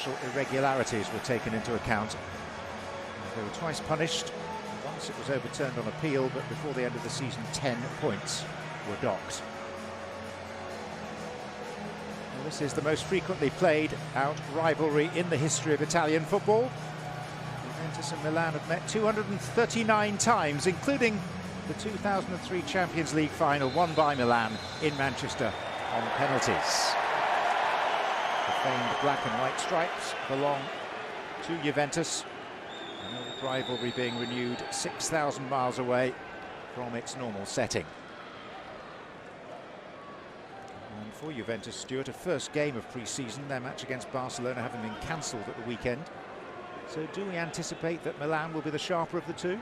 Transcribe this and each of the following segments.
financial irregularities were taken into account. They were twice punished. Once it was overturned on appeal, but before the end of the season, 10 points were docked. Well, this is the most frequently played out rivalry in the history of Italian football. Juventus and Milan have met 239 times, including the 2003 Champions League final won by Milan in Manchester on penalties. The famed black and white stripes belong to Juventus. An old rivalry being renewed 6,000 miles away from its normal setting. And for Juventus, Stuart, a first game of pre-season, their match against Barcelona having been cancelled at the weekend. So do we anticipate that Milan will be the sharper of the two?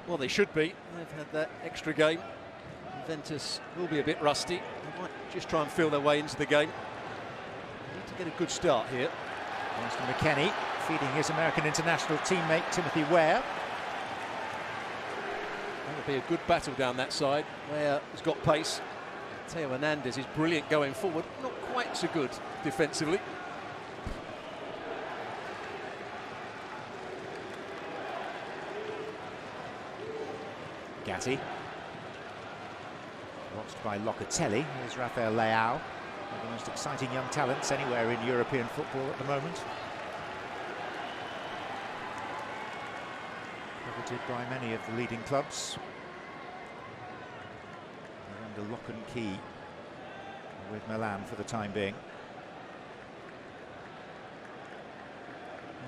Well, they should be. They've had that extra game. Juventus will be a bit rusty. They might just try and feel their way into the game. They need to get a good start here. Winston McKennie feeding his American international teammate Timothy Ware. That'll be a good battle down that side. Ware has got pace. Theo Hernandez is brilliant going forward. Not quite so good defensively. Gatti. Watched by Locatelli. Here's Rafael Leao. One of the most exciting young talents anywhere in European football at the moment. Coveted by many of the leading clubs. They're under lock and key with Milan for the time being.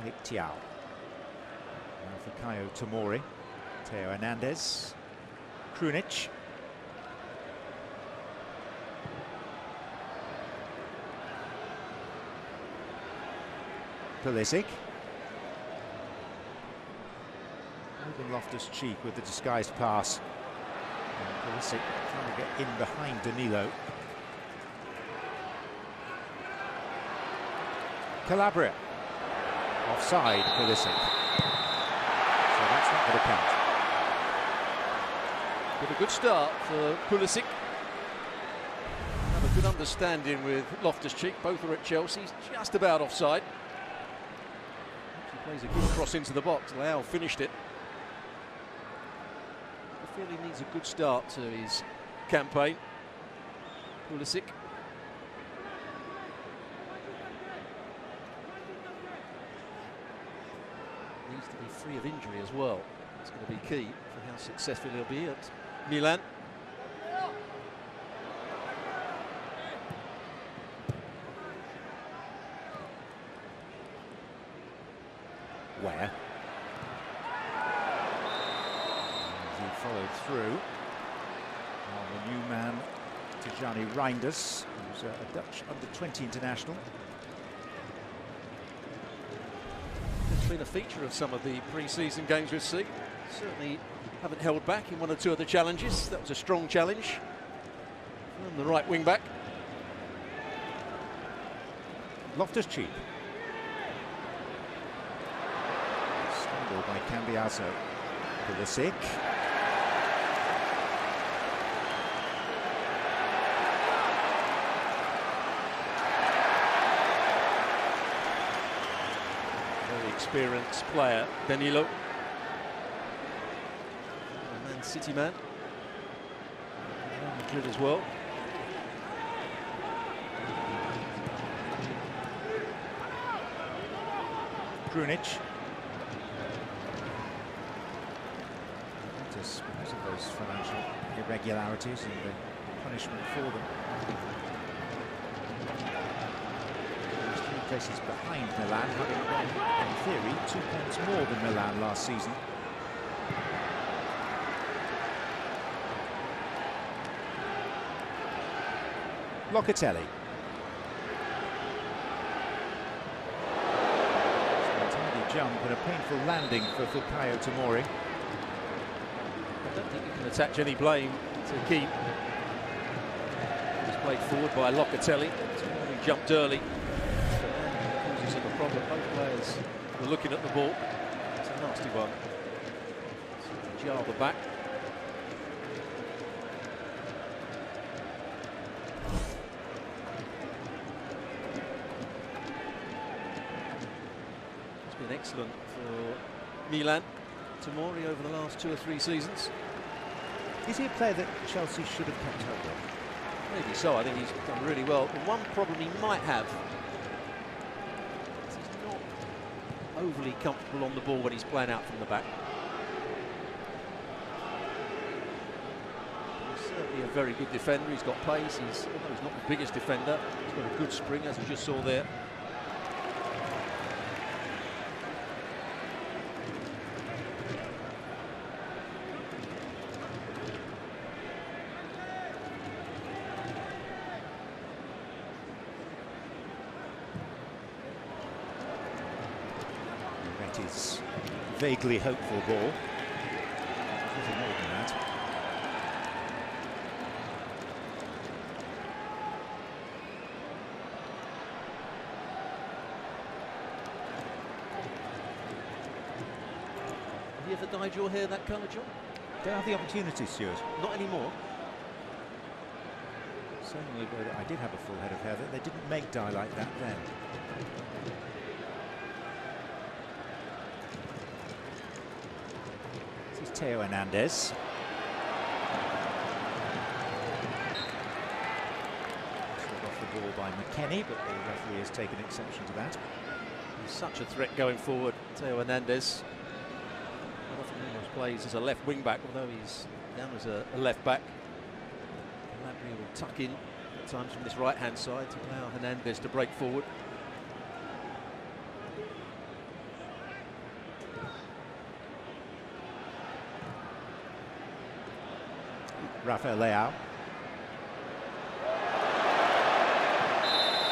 Malik Thiaw. Now for Kayo Tomori. Theo Hernandez. Krunic. Pulisic. Moving Loftus-Cheek with the disguised pass. And Pulisic trying to get in behind Danilo. Calabria. Offside, Pulisic. So that's not going to count. With a good start for Pulisic. Have a good understanding with Loftus-Cheek. Both are at Chelsea. He's just about offside. He plays a good cross into the box. Leao finished it. I feel he needs a good start to his campaign. Pulisic. Needs to be free of injury as well. It's going to be key for how successful he'll be at Milan. Where? He followed through. The new man, Tijani Reinders, who's a Dutch under-20 international. It's been a feature of some of the pre-season games we've seen. Certainly haven't held back in one or two of the challenges. That was a strong challenge from the right wing back. Loftus-Cheek. Stumbled by Cambiaso. Pulisic. Very experienced player, Danilo. Man City man. Real Madrid as well. Krunic. Because of those financial irregularities and the punishment for them. There's 3 places behind Milan, having won, in theory, 2 points more than Milan last season. Locatelli. Jump and a painful landing for Kayo Tomori. I don't think you can attach any blame to Keane. He was played forward by Locatelli. He jumped early. Causes him a problem. Both players were looking at the ball. It's a nasty one. Jar the back. been excellent for Milan. Tomori over the last 2 or 3 seasons. Is he a player that Chelsea should have kept hold of? Maybe so. I think he's done really well. The one problem he might have is he's not overly comfortable on the ball when he's playing out from the back. He's certainly a very good defender. He's got pace. Although he's not the biggest defender, he's got a good spring, as we just saw there. His vaguely hopeful ball. Nothing more than that. Have you ever dyed your hair that colour, John? Don't have the opportunity, Stuart. Not anymore. Certainly, but I did have a full head of hair. They didn't make dye like that then. Theo Hernandez. Struck off the ball by McKennie, but the referee has taken exception to that. He's such a threat going forward, Theo Hernandez. Often almost plays as a left wing back, although he's down as a left back. Calabria will tuck in at times from this right hand side to allow Hernandez to break forward. Rafael Leao.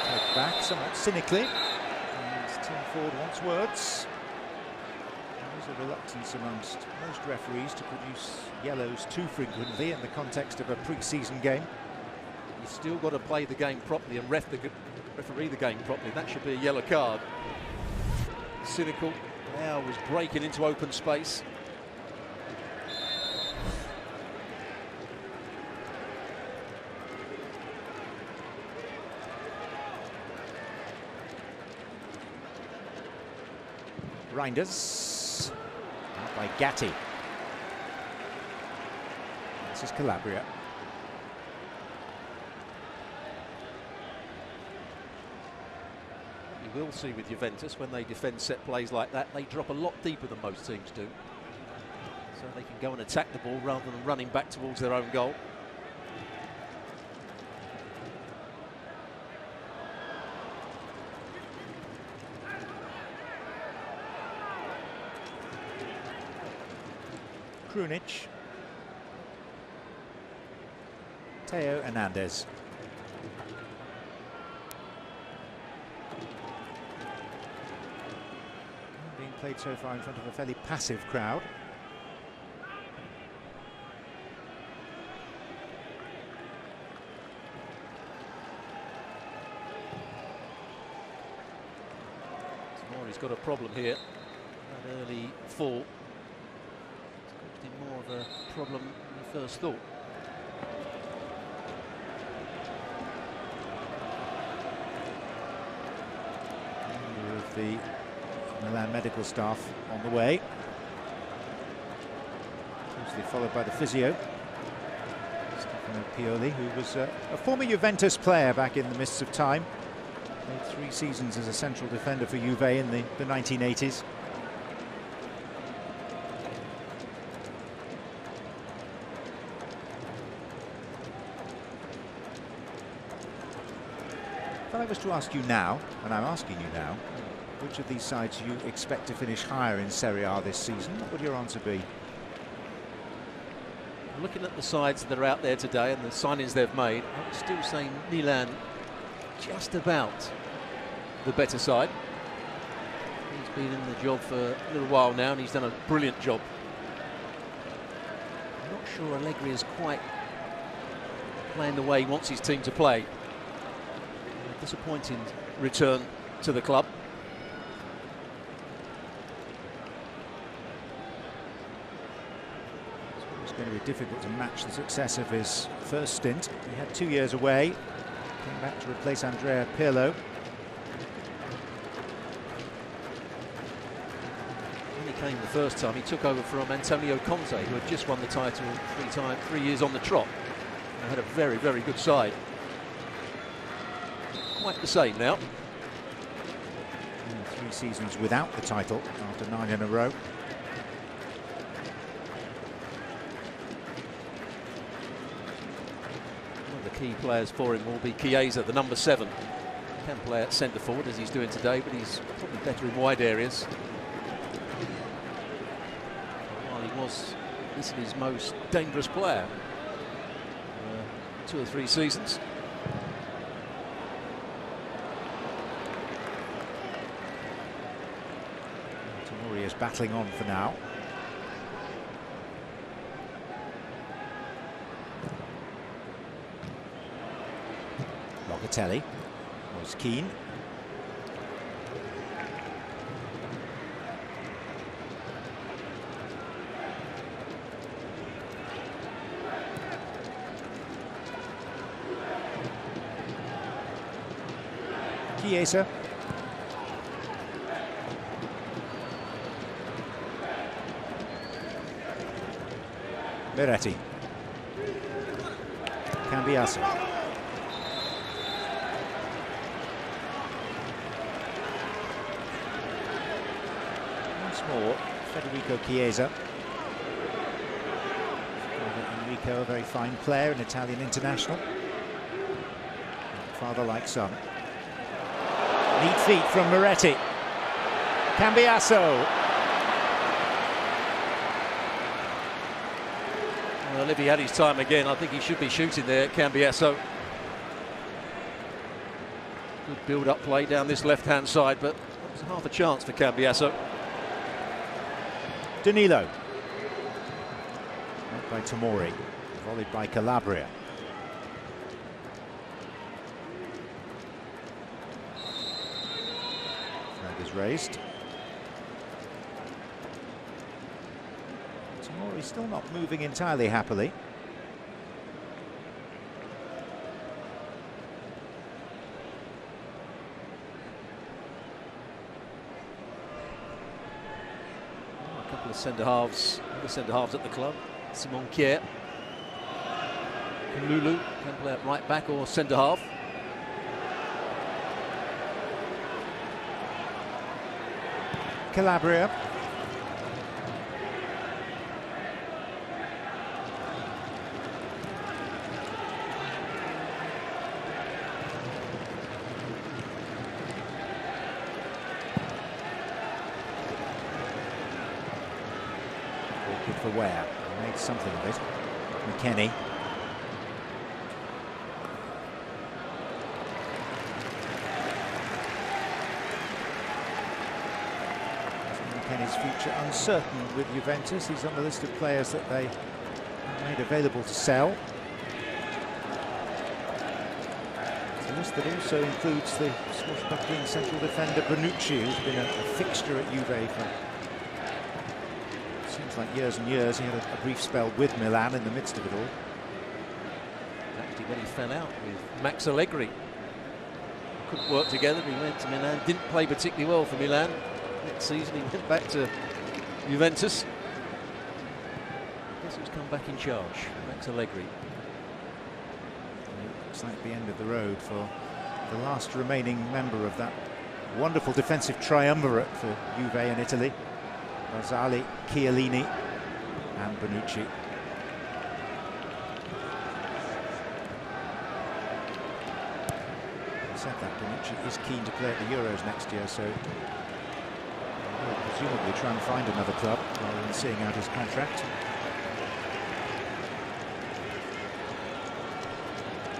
Take back somewhat cynically. And Tim Ford wants words. There is a reluctance amongst most referees to produce yellows too frequently in the context of a pre-season game. You've still got to play the game properly and referee the game properly. That should be a yellow card. Cynical. Leao was breaking into open space. Reinders, out by Gatti. This is Calabria. You will see with Juventus, when they defend set plays like that, they drop a lot deeper than most teams do. So they can go and attack the ball rather than running back towards their own goal. Krunic. Theo Hernandez. Being played so far in front of a fairly passive crowd. Tomori's got a problem here. That early fall. More of a problem than you first thought. Member of the Milan medical staff on the way. Closely followed by the physio, Stefano Pioli, who was a former Juventus player back in the mists of time. Played 3 seasons as a central defender for Juve in the 1980s. If I was to ask you now, and I'm asking you now, which of these sides you expect to finish higher in Serie A this season, what would your answer be? Looking at the sides that are out there today and the signings they've made, I would still say Milan just about the better side. He's been in the job for a little while now and he's done a brilliant job. I'm not sure Allegri is quite playing the way he wants his team to play. A disappointing return to the club. It's going to be difficult to match the success of his first stint. He had 2 years away, came back to replace Andrea Pirlo. came the first time. He took over from Antonio Conte, who had just won the title 3 years on the trot. And had a very, very good side. Quite the same now. 3 seasons without the title after 9 in a row. One of the key players for him will be Chiesa, the number 7. Can play at centre forward as he's doing today, but he's probably better in wide areas. While he was Italy's most dangerous player 2 or 3 seasons. Tomori is battling on for now. Locatelli was keen. Chiesa. Beretti. Cambiasso. Once more, Federico Chiesa. Enrico, a very fine player, an Italian international. Father like son. Neat feet from Moretti. Cambiasso. Well, if he had his time again, I think he should be shooting there, Cambiasso. Good build-up play down this left-hand side, but it was half a chance for Cambiasso. Danilo. Not by Tomori. Volleyed by Calabria. Flag is raised. Tomori still not moving entirely happily. A couple of centre-halves, other centre-halves at the club. Simon Kjaer. Lulu can play at right back or centre-half. Calabria. Good for Ware. He made something of it. McKennie. Kenny's future uncertain with Juventus. He's on the list of players that they made available to sell. It's a list that also includes the swashbuckling central defender Bonucci, who's been a fixture at Juve for seems like years and years. He had a brief spell with Milan in the midst of it all. Actually, when he fell out with Max Allegri, couldn't work together. He went to Milan, didn't play particularly well for Milan. Next season he went back to Juventus. Guess who's come back in charge? Max Allegri. Looks like the end of the road for the last remaining member of that wonderful defensive triumvirate for Juve in Italy. Barzali, Chiellini and Bonucci. He said that Bonucci is keen to play at the Euros next year, so he'll presumably try and find another club rather than seeing out his contract.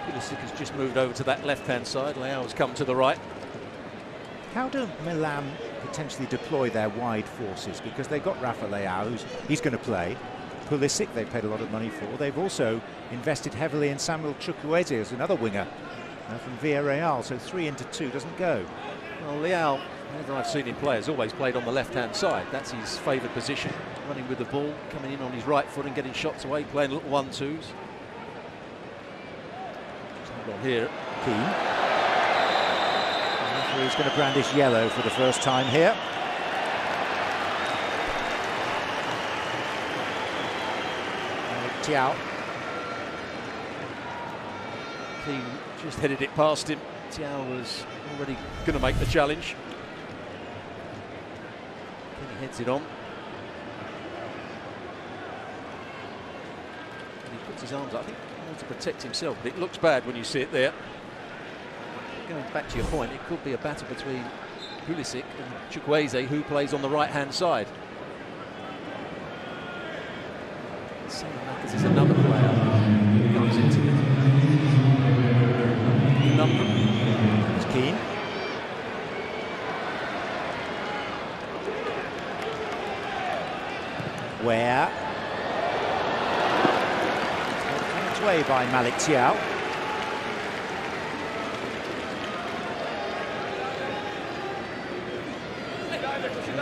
Pulisic has just moved over to that left-hand side. Leao has come to the right. How do Milan potentially deploy their wide forces? Because they've got Rafa Leao, he's going to play. Pulisic, they've paid a lot of money for. They've also invested heavily in Samuel Chukwueze as another winger from Villarreal, so 3 into 2 doesn't go. Well, Leao, whenever I've seen him play, has always played on the left-hand side. That's his favoured position, running with the ball, coming in on his right foot and getting shots away, playing little 1-2s. Hold on here. Keane. He's going to brandish yellow for the first time here. Thiaw. Keane just headed it past him. Thiaw was already going to make the challenge. Then he heads it on. And he puts his arms up, I think, more to protect himself, but it looks bad when you see it there. Going back to your point, it could be a battle between Pulisic and Chukwueze, who plays on the right-hand side. This is another player who comes into the number. It's Keane. Where? On its way by Malik Thiaw.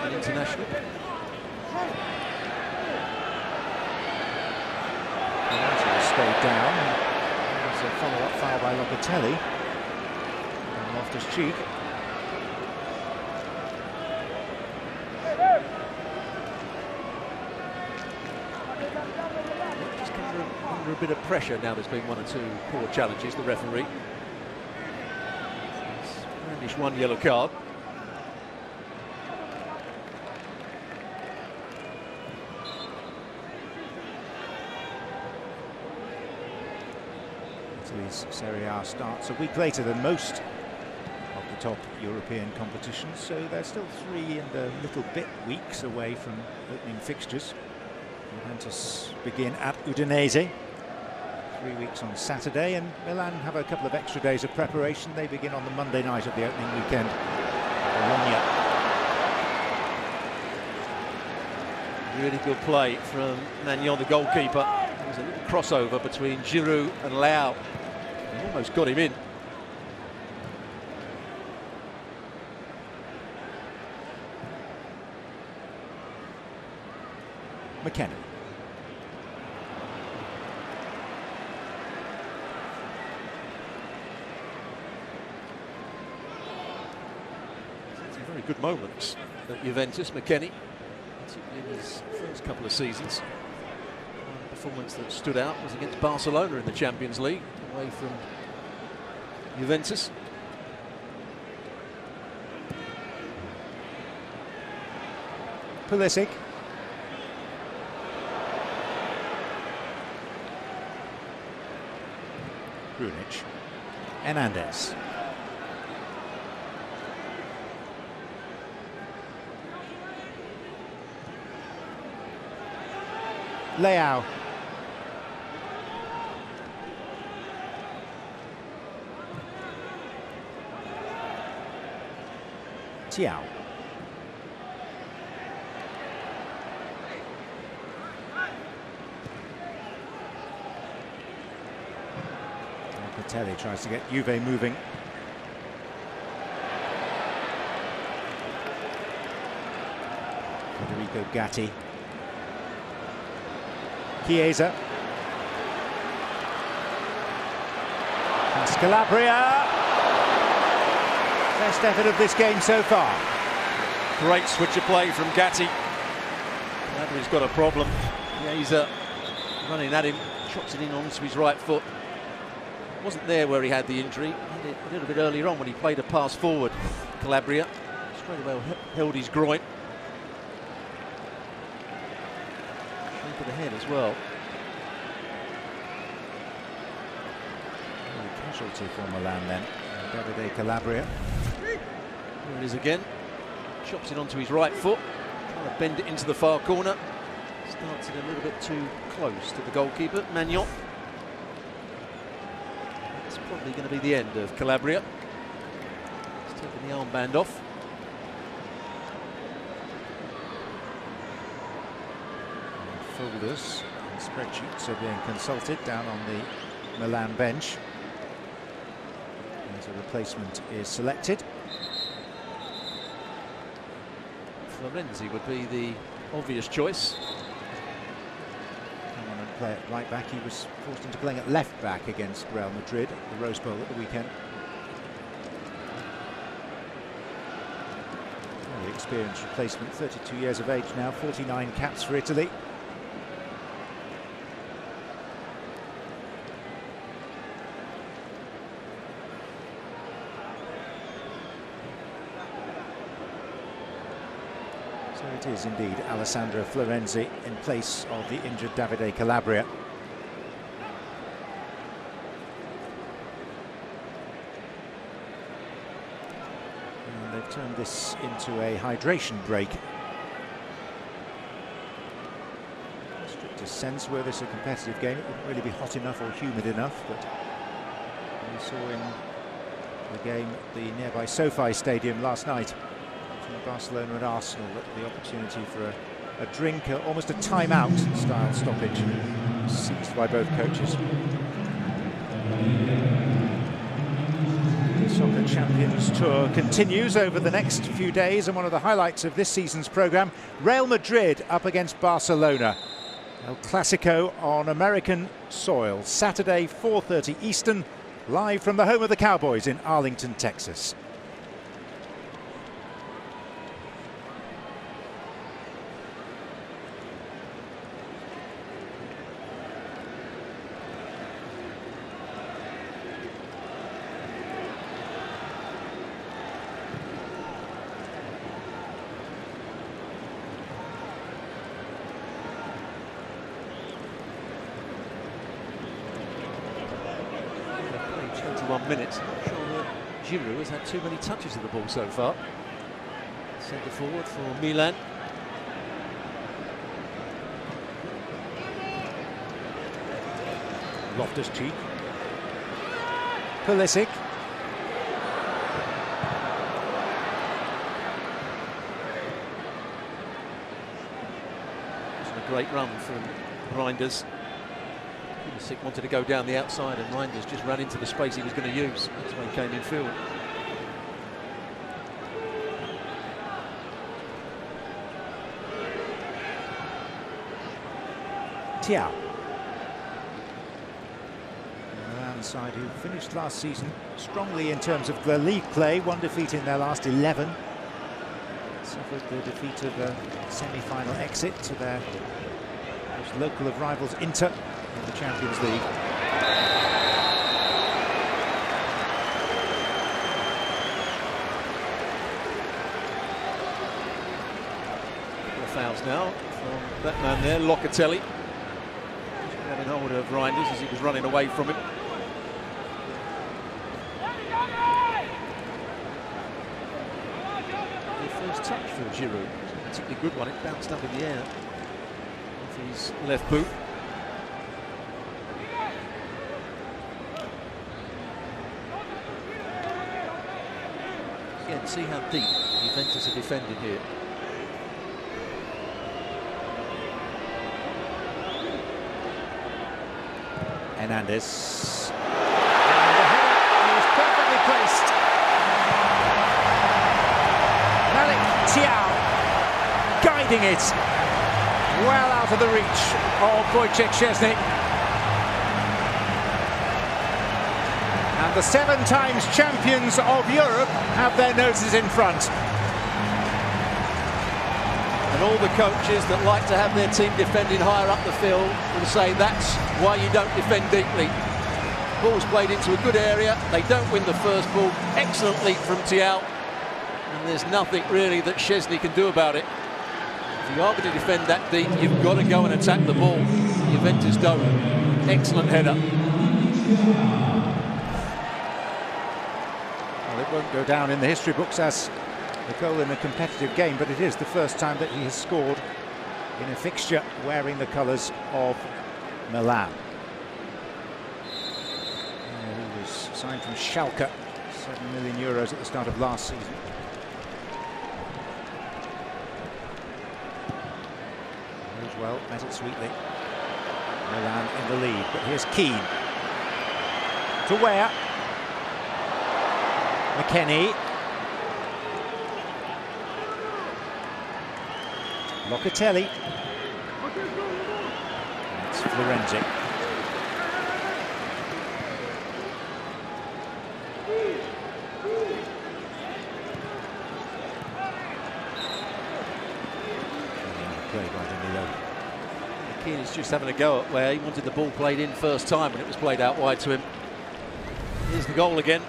International. Stayed down. There's a follow-up foul by Locatelli. And Loftus-Cheek. Just under a bit of pressure now. There's been one or two poor challenges. The referee. He's brandished one yellow card. Italy's Serie A starts a week later than most of the top European competitions, so they're still 3 and a little bit weeks away from opening fixtures. Juventus begin at Udinese, 3 weeks on Saturday, and Milan have a couple of extra days of preparation. They begin on the Monday night of the opening weekend. Bologna. Really good play from Magnon, the goalkeeper. There was a little crossover between Giroud and Leao. He almost got him in. McKenna. Some very good moments at Juventus, McKennie, particularly in his first couple of seasons. One performance that stood out was against Barcelona in the Champions League, away from Juventus. Pulisic. Brunic. Hernandez. Leao. Thiaw. Locatelli tries to get Juve moving. Federico Gatti. Chiesa. And Calabria. Best effort of this game so far. Great switch of play from Gatti. Calabria's got a problem. Chiesa running at him, chops it in onto his right foot. Wasn't there where he had the injury. He had it a little bit earlier on when he played a pass forward. Calabria straight away held his groin. Shape of the head as well. A casualty for Milan then. Davide Calabria. Here it is again. Chops it onto his right foot. Trying to bend it into the far corner. Starts it a little bit too close to the goalkeeper, Magnon. That's probably going to be the end of Calabria. He's taking the armband off. And folders and spreadsheets are being consulted down on the Milan bench as a replacement is selected. Florenzi would be the obvious choice. Come on and play at right back. He was forced into playing at left back against Real Madrid at the Rose Bowl at the weekend. Very experienced replacement, 32 years of age now, 49 caps for Italy. So it is indeed Alessandro Florenzi in place of the injured Davide Calabria. And they've turned this into a hydration break. In the strictest sense, were this a competitive game, it wouldn't really be hot enough or humid enough, but we saw in the game at the nearby SoFi Stadium last night between Barcelona and Arsenal that the opportunity for a drink, almost a time-out style stoppage, seized by both coaches. The Soccer Champions Tour continues over the next few days, and one of the highlights of this season's programme, Real Madrid up against Barcelona. El Clasico on American soil, Saturday 4:30 Eastern, live from the home of the Cowboys in Arlington, Texas. Minutes. I'm not sure that Giroud has had too many touches of the ball so far. Centre forward for Milan. Loftus-Cheek. Pulisic. It's a great run from Reinders. Pulisic wanted to go down the outside and Reinders just ran into the space he was going to use. That's when he came in field. Thiaw. Milan side who finished last season strongly in terms of the league play, one defeat in their last 11. Suffered the defeat of a semi-final exit to their most local of rivals, Inter, in the Champions League. Couple of fouls now from that man there, Locatelli. Just grabbing hold of Reinders as he was running away from him. The first touch for Giroud, a particularly good one. It bounced up in the air off his left boot. Again, see how deep Juventus are defending here. Hernandez. And the header is perfectly placed. Malik Thiaw guiding it well out of the reach of Wojciech Szczesny. And the 7 times champions of Europe have their noses in front. And all the coaches that like to have their team defending higher up the field will say that's why you don't defend deeply. Ball's played into a good area. They don't win the first ball. Excellent leap from Thiaw. And there's nothing really that Szczesny can do about it. If you are going to defend that deep, you've got to go and attack the ball. Juventus don't. Excellent header. Well, it won't go down in the history books as a goal in a competitive game, but it is the first time that he has scored in a fixture wearing the colours of Milan. He was signed from Schalke, €7 million at the start of last season. Goes well, met it sweetly. Milan in the lead, but here's Keane to Weah. McKennie. Locatelli. It's Florenzi. Keane is just having a go at where he wanted the ball played in first time when it was played out wide to him. Here's the goal again.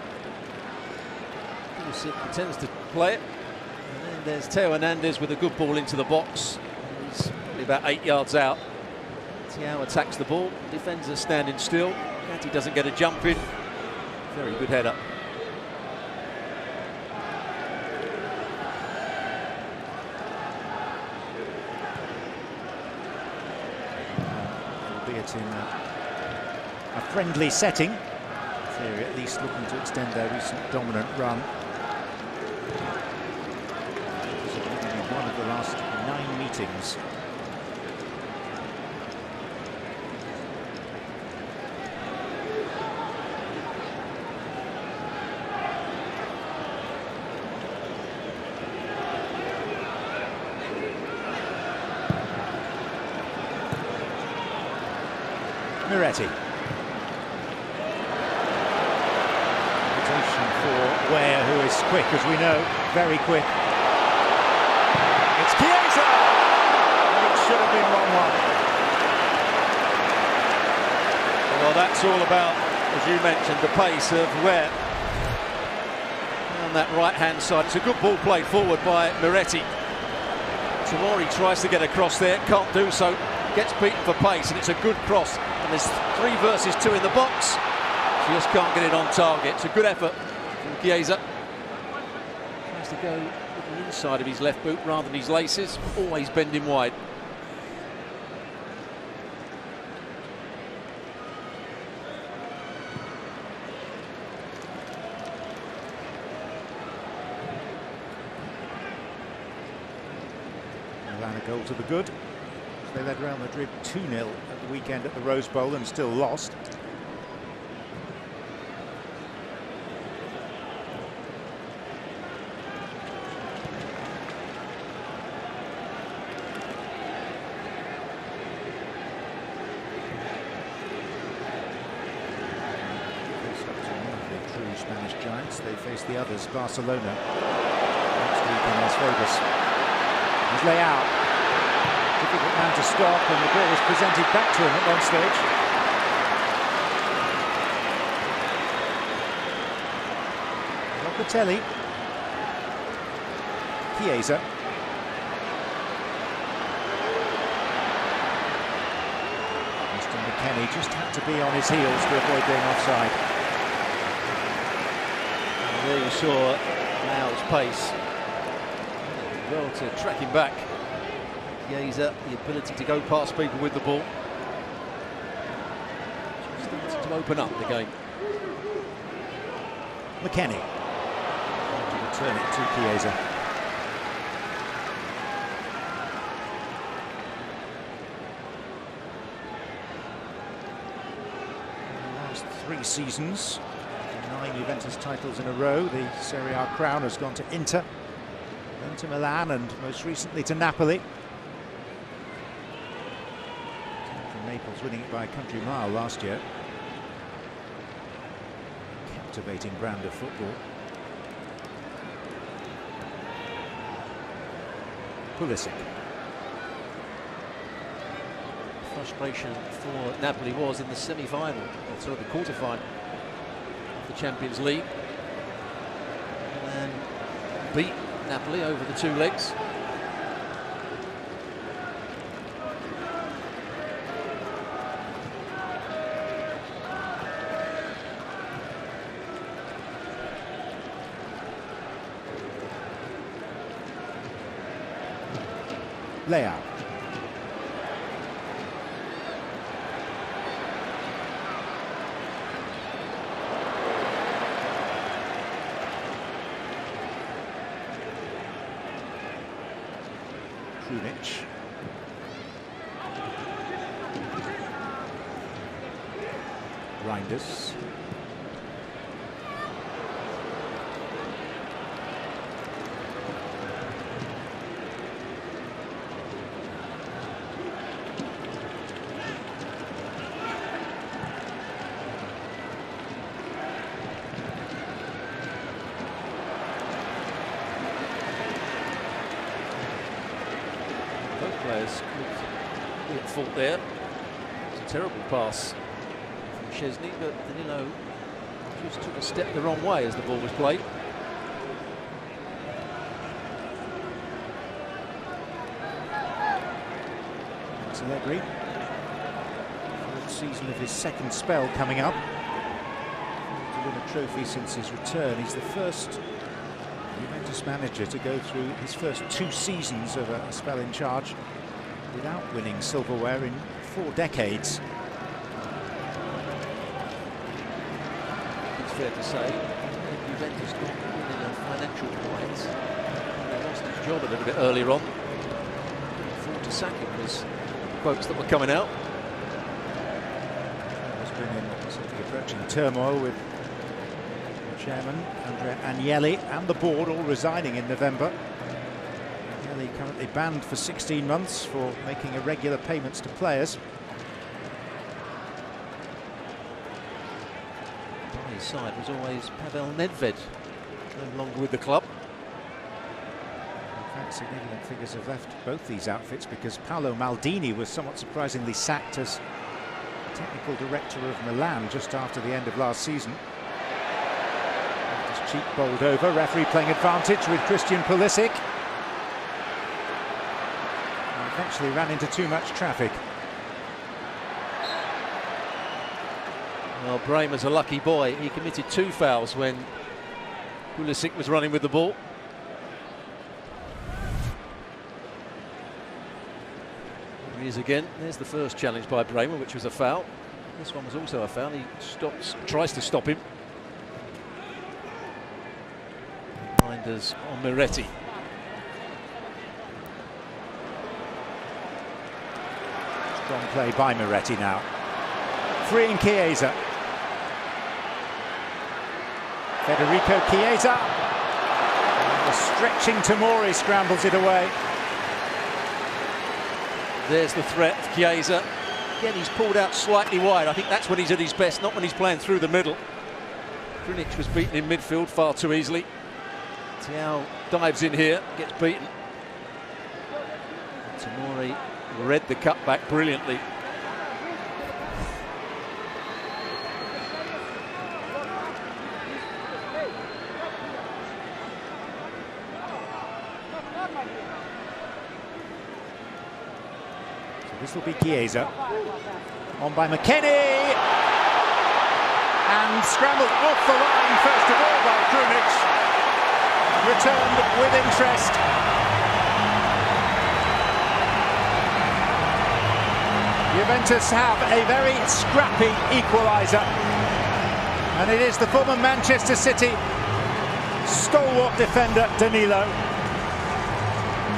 He pretends to play it, and there's Theo Hernandez with a good ball into the box. He's probably about 8 yards out. Thiaw attacks the ball. Defenders are standing still. Gatti doesn't get a jump in. Very good header. Albeit in a friendly setting. Theory at least looking to extend their recent dominant run. This is one of the last 9 meetings. Miretti. Invitation for Ware, who is quick, as we know, very quick. It's Chiesa! It should have been 1-1. Well, that's all about, as you mentioned, the pace of Ware on that right-hand side. It's a good ball played forward by Miretti. Tomori tries to get across there, can't do so. Gets beaten for pace, and it's a good cross. And there's 3 versus 2 in the box. Just can't get it on target. It's a good effort from Chiesa. Tries to go with the inside of his left boot rather than his laces. Always bending wide. Milan a goal to the good. They led Real Madrid 2-0 at the weekend at the Rose Bowl and still lost. The true Spanish giants. They face the others, Barcelona, next week in Las Vegas. There's Leao. Difficult man to stop, and the ball was presented back to him at one stage. Locatelli. Chiesa. Mr. McKennie just had to be on his heels to avoid being offside. And there you saw Leao's pace. Well to track him back. Chiesa, the ability to go past people with the ball. Starting to open up the game. McKennie. Return it to Chiesa. In the last 3 seasons, 9 Juventus titles in a row. The Serie A crown has gone to Inter, then to Milan, and most recently to Napoli. Naples winning it by a country mile last year. Captivating brand of football. Pulisic. Frustration for Napoli was in the semi-final, or sort of the quarter-final of the Champions League. And then beat Napoli over the 2 legs. Leao. Krunic. Reinders. Players could be at fault there. It's a terrible pass from Szczesny, but Danilo just took a step the wrong way as the ball was played. Allegri. Fourth season of his second spell coming up. To win a trophy since his return. He's the first Juventus manager to go through his first 2 seasons of a spell in charge without winning silverware in 4 decades. It's fair to say Juventus not winning a financial prize. He lost his job a little bit earlier on. Thought to sack him was quotes that were coming out. There's been in certainly approaching turmoil with Chairman Andrea Agnelli and the board all resigning in November. Agnelli currently banned for 16 months for making irregular payments to players. By his side was always Pavel Nedved, no longer with the club. In fact, significant figures have left both these outfits because Paolo Maldini was somewhat surprisingly sacked as technical director of Milan just after the end of last season. Cheek bowled over, referee playing advantage with Christian Pulisic. And eventually ran into too much traffic. Well, Bremer's a lucky boy. He committed 2 fouls when Pulisic was running with the ball. There he is again. There's the first challenge by Bremer, which was a foul. This one was also a foul. He tries to stop him. Reminders on Miretti. Strong play by Miretti now. Freeing Chiesa. Federico Chiesa. The stretching Tomori scrambles it away. There's the threat of Chiesa. Again, he's pulled out slightly wide. I think that's when he's at his best, not when he's playing through the middle. Krunic was beaten in midfield far too easily. Thiaw dives in here, gets beaten. Tomori read the cutback brilliantly. So this will be Chiesa. On by McKennie. And scrambled off the line first of all by Krunic. Returned with interest. Juventus have a very scrappy equaliser. And it is the former Manchester City stalwart defender Danilo.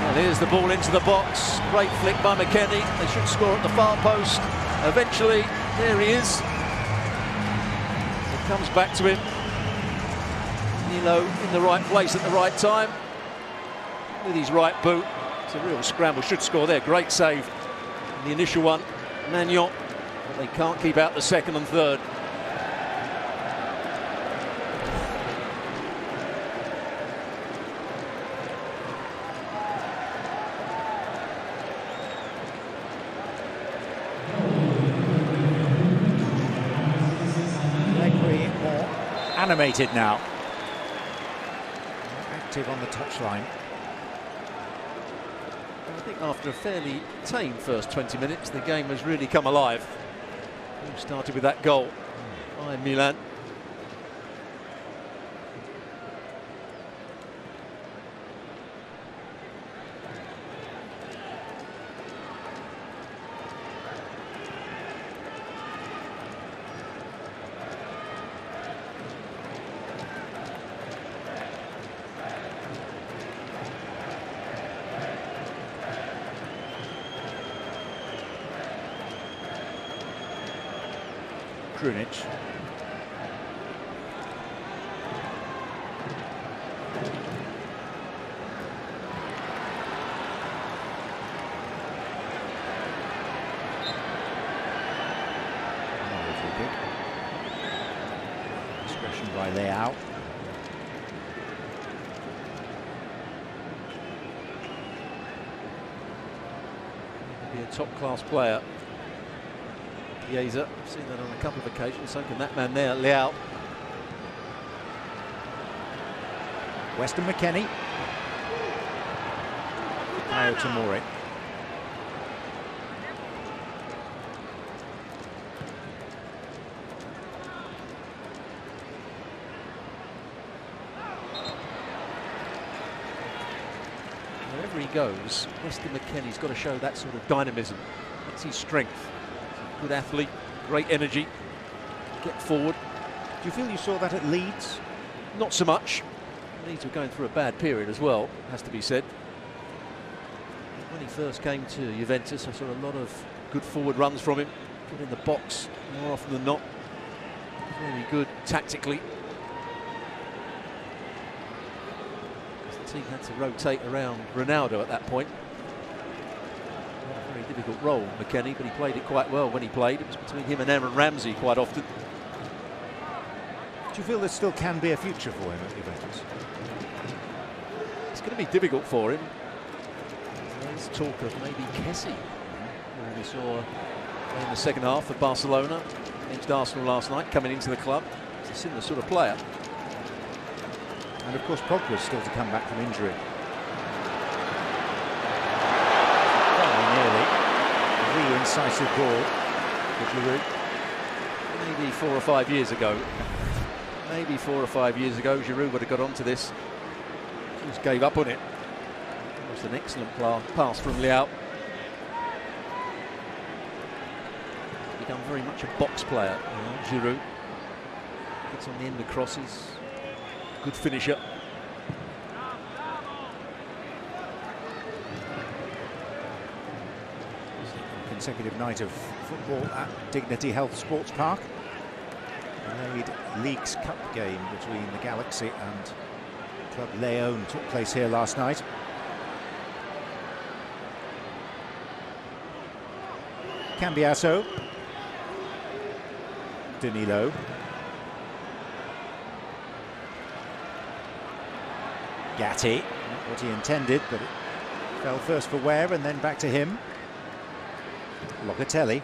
And here's the ball into the box. Great flick by McKennie. They should score at the far post. Eventually, there he is. It comes back to him. Danilo in the right place at the right time. With his right boot. It's a real scramble. Should score there. Great save. And the initial one, Magnon. But they can't keep out the second and third. More animated now. More active on the touchline. I think after a fairly tame first 20 minutes, the game has really come alive. It started with that goal by Milan. Krunic. Discretion by Leao. Be a top-class player. Chiesa, I've seen that on a couple of occasions. So can that man there, Leao. Weston McKennie. Tomori. goes, Weston McKennie's got to show that sort of dynamism. That's his strength. He's a good athlete, great energy, get forward. Do you feel you saw that at Leeds? Not so much. Leeds were going through a bad period as well, has to be said. When he first came to Juventus, I saw a lot of good forward runs from him. Good in the box more often than not. Very good tactically. The team had to rotate around Ronaldo at that point. A very difficult role, McKennie, but he played it quite well when he played. It was between him and Aaron Ramsey quite often. Do you feel there still can be a future for him at Juventus? It's going to be difficult for him. There's talk of maybe Kessie, who we saw in the second half of Barcelona against Arsenal last night, coming into the club. He's a similar sort of player. And of course Pogba's still to come back from injury. Very nearly a really incisive ball for Giroud. Maybe 4 or 5 years ago. Maybe 4 or 5 years ago, Giroud would have got onto this. He just gave up on it. It was an excellent pass from Leao. Become very much a box player, Giroud. Gets on the end of crosses. Good finisher. Consecutive night of football at Dignity Health Sports Park. The Leagues Cup game between the Galaxy and Club Leon took place here last night. Cambiaso. Danilo. Gatti. Not what he intended, but it fell first for Ware and then back to him. Locatelli.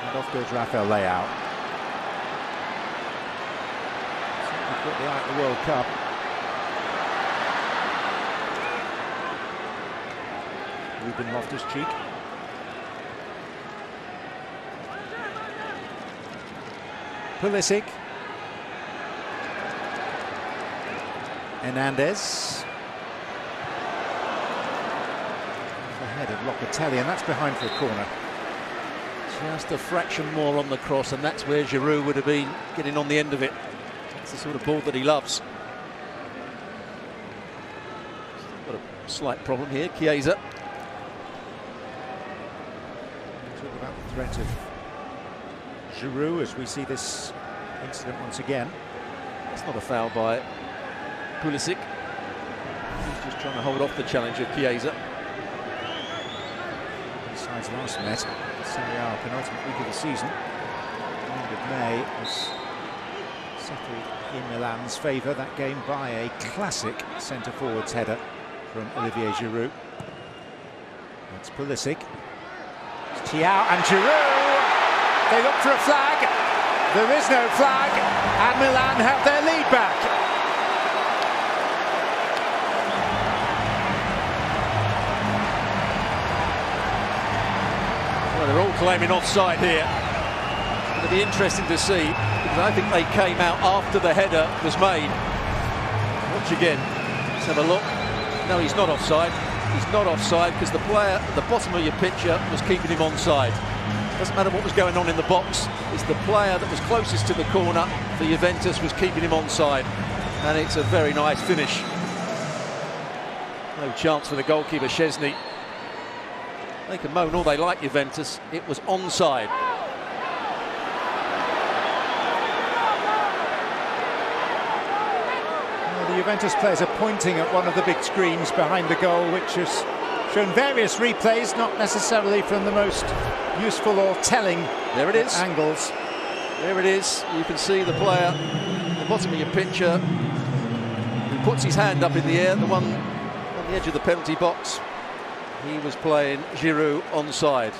And off goes Rafael Leao. He's got the eye at the World Cup. Ruben Loftus-Cheek. Pulisic. Hernandez. The head of Locatelli, and that's behind for a corner. Just a fraction more on the cross, and that's where Giroud would have been getting on the end of it. It's the sort of ball that he loves. Got a slight problem here, Chiesa. Talk about the threat of Giroud as we see this incident once again. That's not a foul by Pulisic. He's just trying to hold off the challenge of Chiesa. These sides last met Serie A penultimate week of the season. The end of May was settled in Milan's favour, that game by a classic centre-forward's header from Olivier Giroud. That's Pulisic. It's Thiaw and Giroud. They look for a flag. There is no flag, and Milan have their lead back. Well, they're all claiming offside here. It'll be interesting to see, because I think they came out after the header was made. Watch again. Let's have a look. No, he's not offside. He's not offside because the player at the bottom of your picture was keeping him onside. Doesn't matter what was going on in the box. It's the player that was closest to the corner for Juventus was keeping him onside. And it's a very nice finish. No chance for the goalkeeper, Szczesny. They can moan all they like, Juventus. It was onside. Well, the Juventus players are pointing at one of the big screens behind the goal, which has shown various replays, not necessarily from the most useful or telling there it is. Angles. There it is. You can see the player at the bottom of your picture who puts his hand up in the air, the one on the edge of the penalty box. He was playing Giroud onside.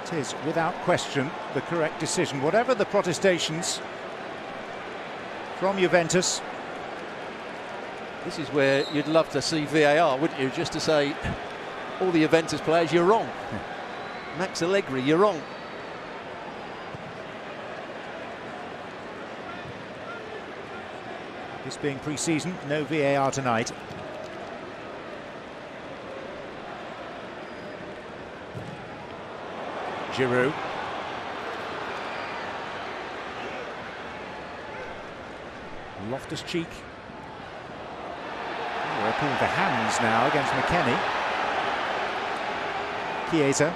It is, without question, the correct decision. Whatever the protestations from Juventus, This is where you'd love to see VAR, wouldn't you? Just to say, all the Juventus players, you're wrong. Max Allegri, you're wrong. This being pre-season, no VAR tonight. Giroud. Loftus-Cheek. We're appealing for hands now against McKennie. Chiesa.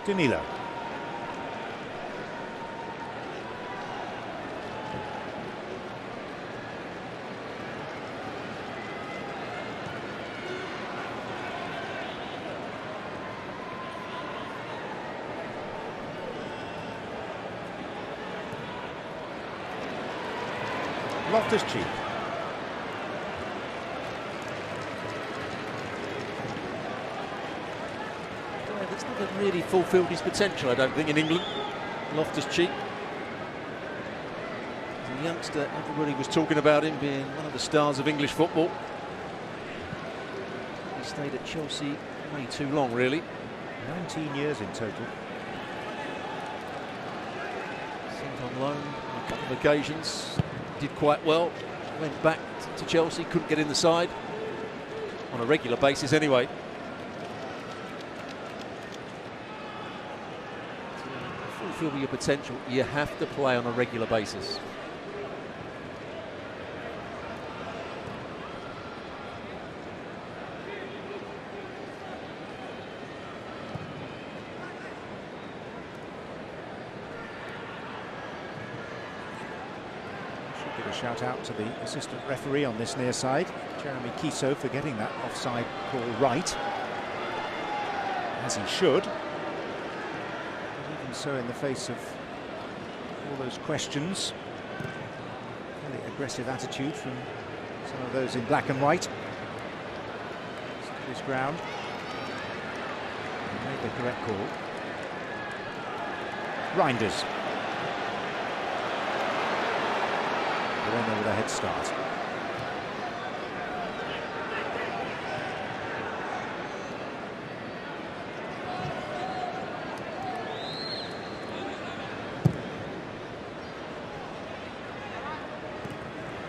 Danilo. Loftus-Cheek. That's never really fulfilled his potential, I don't think, in England. Loftus-Cheek. As a youngster, everybody was talking about him being one of the stars of English football. He stayed at Chelsea way too long, really. 19 years in total. Sent on loan on a couple of occasions. Did quite well. Went back to Chelsea, couldn't get in the side. On a regular basis, anyway. Fulfill your potential, you have to play on a regular basis. Should give a shout out to the assistant referee on this near side, Jeremy Kiso, for getting that offside call right, as he should. So in the face of all those questions, fairly aggressive attitude from some of those in black and white. His ground. He made the correct call. Reinders. They're in there with a head start.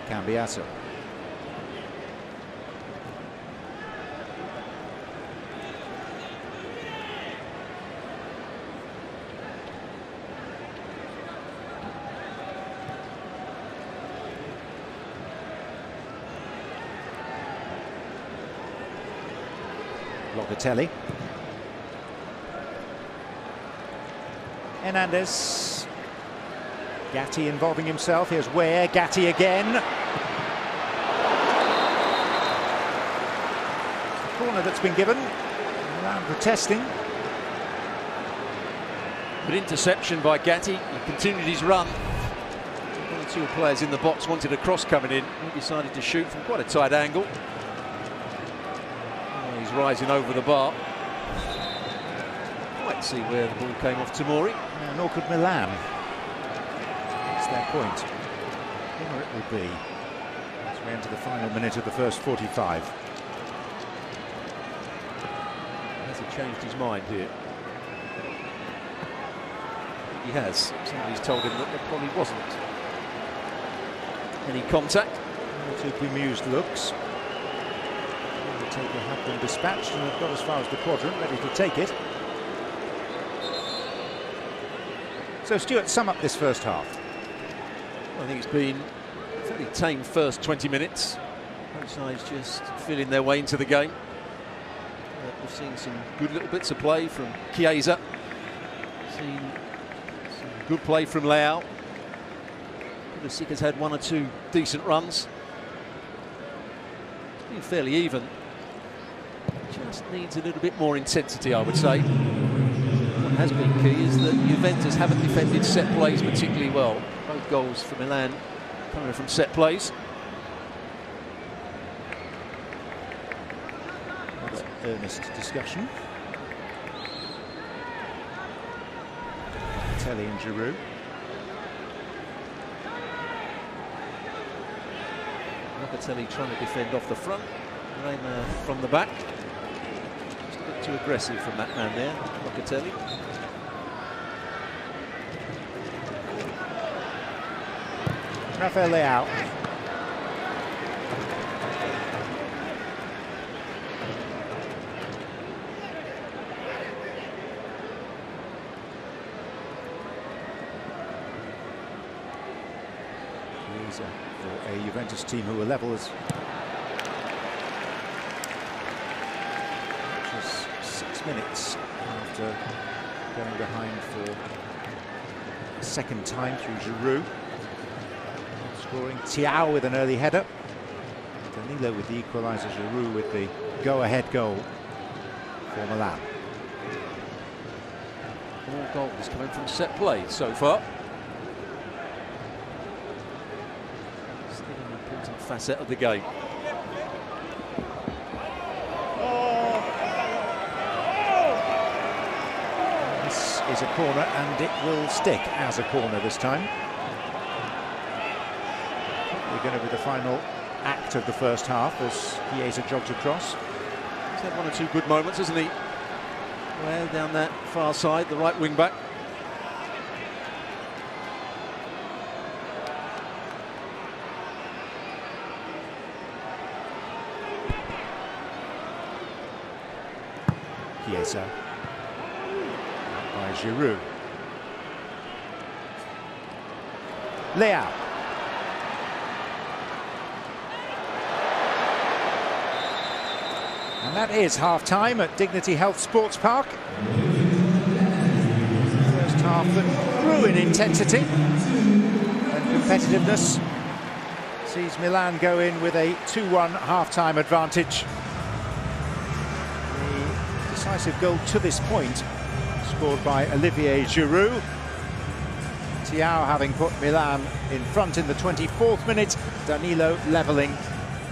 Cambiasso. Locatelli. Hernandez. Gatti involving himself. Here's Ware. Gatti again. Corner that's been given. Milan protesting. But interception by Gatti. He continued his run. One or two players in the box wanted a cross coming in. He decided to shoot from quite a tight angle. Oh, he's rising over the bar. Quite see where the ball came off Tomori. Nor could Milan. That's their point. Where it will be as we enter the final minute of the first 45. Has he changed his mind here? He has. Somebody's told him that there probably wasn't any contact. Two bemused looks. The taker had been dispatched and have got as far as the quadrant, ready to take it. So, Stuart, sum up this first half. I think it's been a fairly tame first 20 minutes. Both sides just feeling their way into the game. We've seen some good little bits of play from Chiesa. Seen some good play from Leao. Pulisic has had one or two decent runs. It's been fairly even. just needs a little bit more intensity, I would say. What has been key is that Juventus haven't defended set plays particularly well. Both goals for Milan coming from set plays. That's earnest discussion. Telly and Giroud. Locatelli trying to defend off the front, Raymer from the back. Just a bit too aggressive from that man there, Locatelli. Rafael Leao. For a Juventus team who were level as much as 6 minutes after going behind for a second time through Giroud. Scoring. Thiaw with an early header. Danilo with the equaliser. Giroud with the go-ahead goal for Milan. All goals coming from set play so far. Facet of the game. This is a corner and it will stick as a corner this time. We're going to be the final act of the first half as Chiesa jogs across. He's had one or two good moments, hasn't he? Well, down that far side, the right wing back. Chiesa by Giroud. Leao. And that is half-time at Dignity Health Sports Park. First half that grew in intensity and competitiveness sees Milan go in with a 2-1 half-time advantage. Decisive goal to this point scored by Olivier Giroud. Thiaw having put Milan in front in the 24th minute, Danilo levelling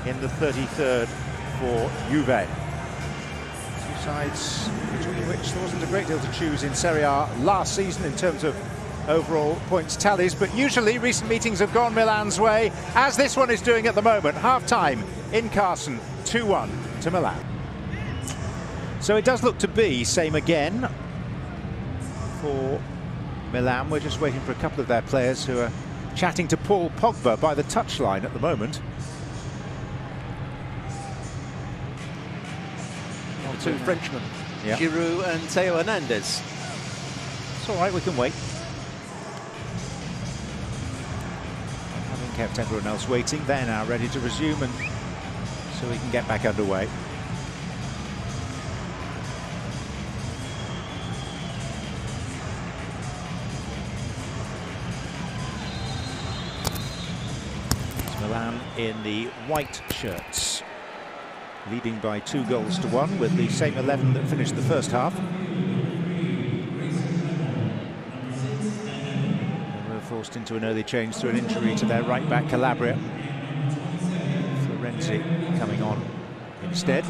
in the 33rd for Juve. Two sides between which there wasn't a great deal to choose in Serie A last season in terms of overall points tallies, but usually recent meetings have gone Milan's way, as this one is doing at the moment. Half-time in Carson, 2-1 to Milan. So it does look to be same again for Milan. We're just waiting for a couple of their players who are chatting to Paul Pogba by the touchline at the moment. Two Frenchmen, yeah. Giroud and Theo Hernandez. It's all right, we can wait. Having kept everyone else waiting, they're now ready to resume, and so we can get back underway. Milan in the white shirts, leading by 2-1 with the same 11 that finished the first half. They were forced into an early change through an injury to their right back Calabria. Florenzi coming on instead.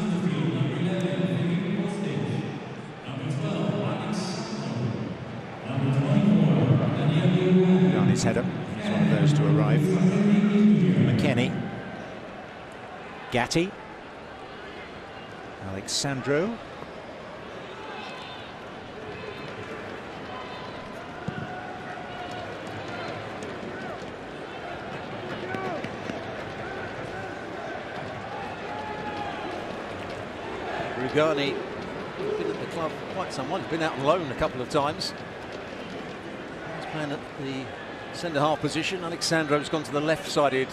Gianni's header is one of those to arrive. McKennie, Gatti, Alexandro, Rugani, been at the club quite some while. He's been out on loan a couple of times. He's playing at the centre-half position. Alexandro's gone to the left-sided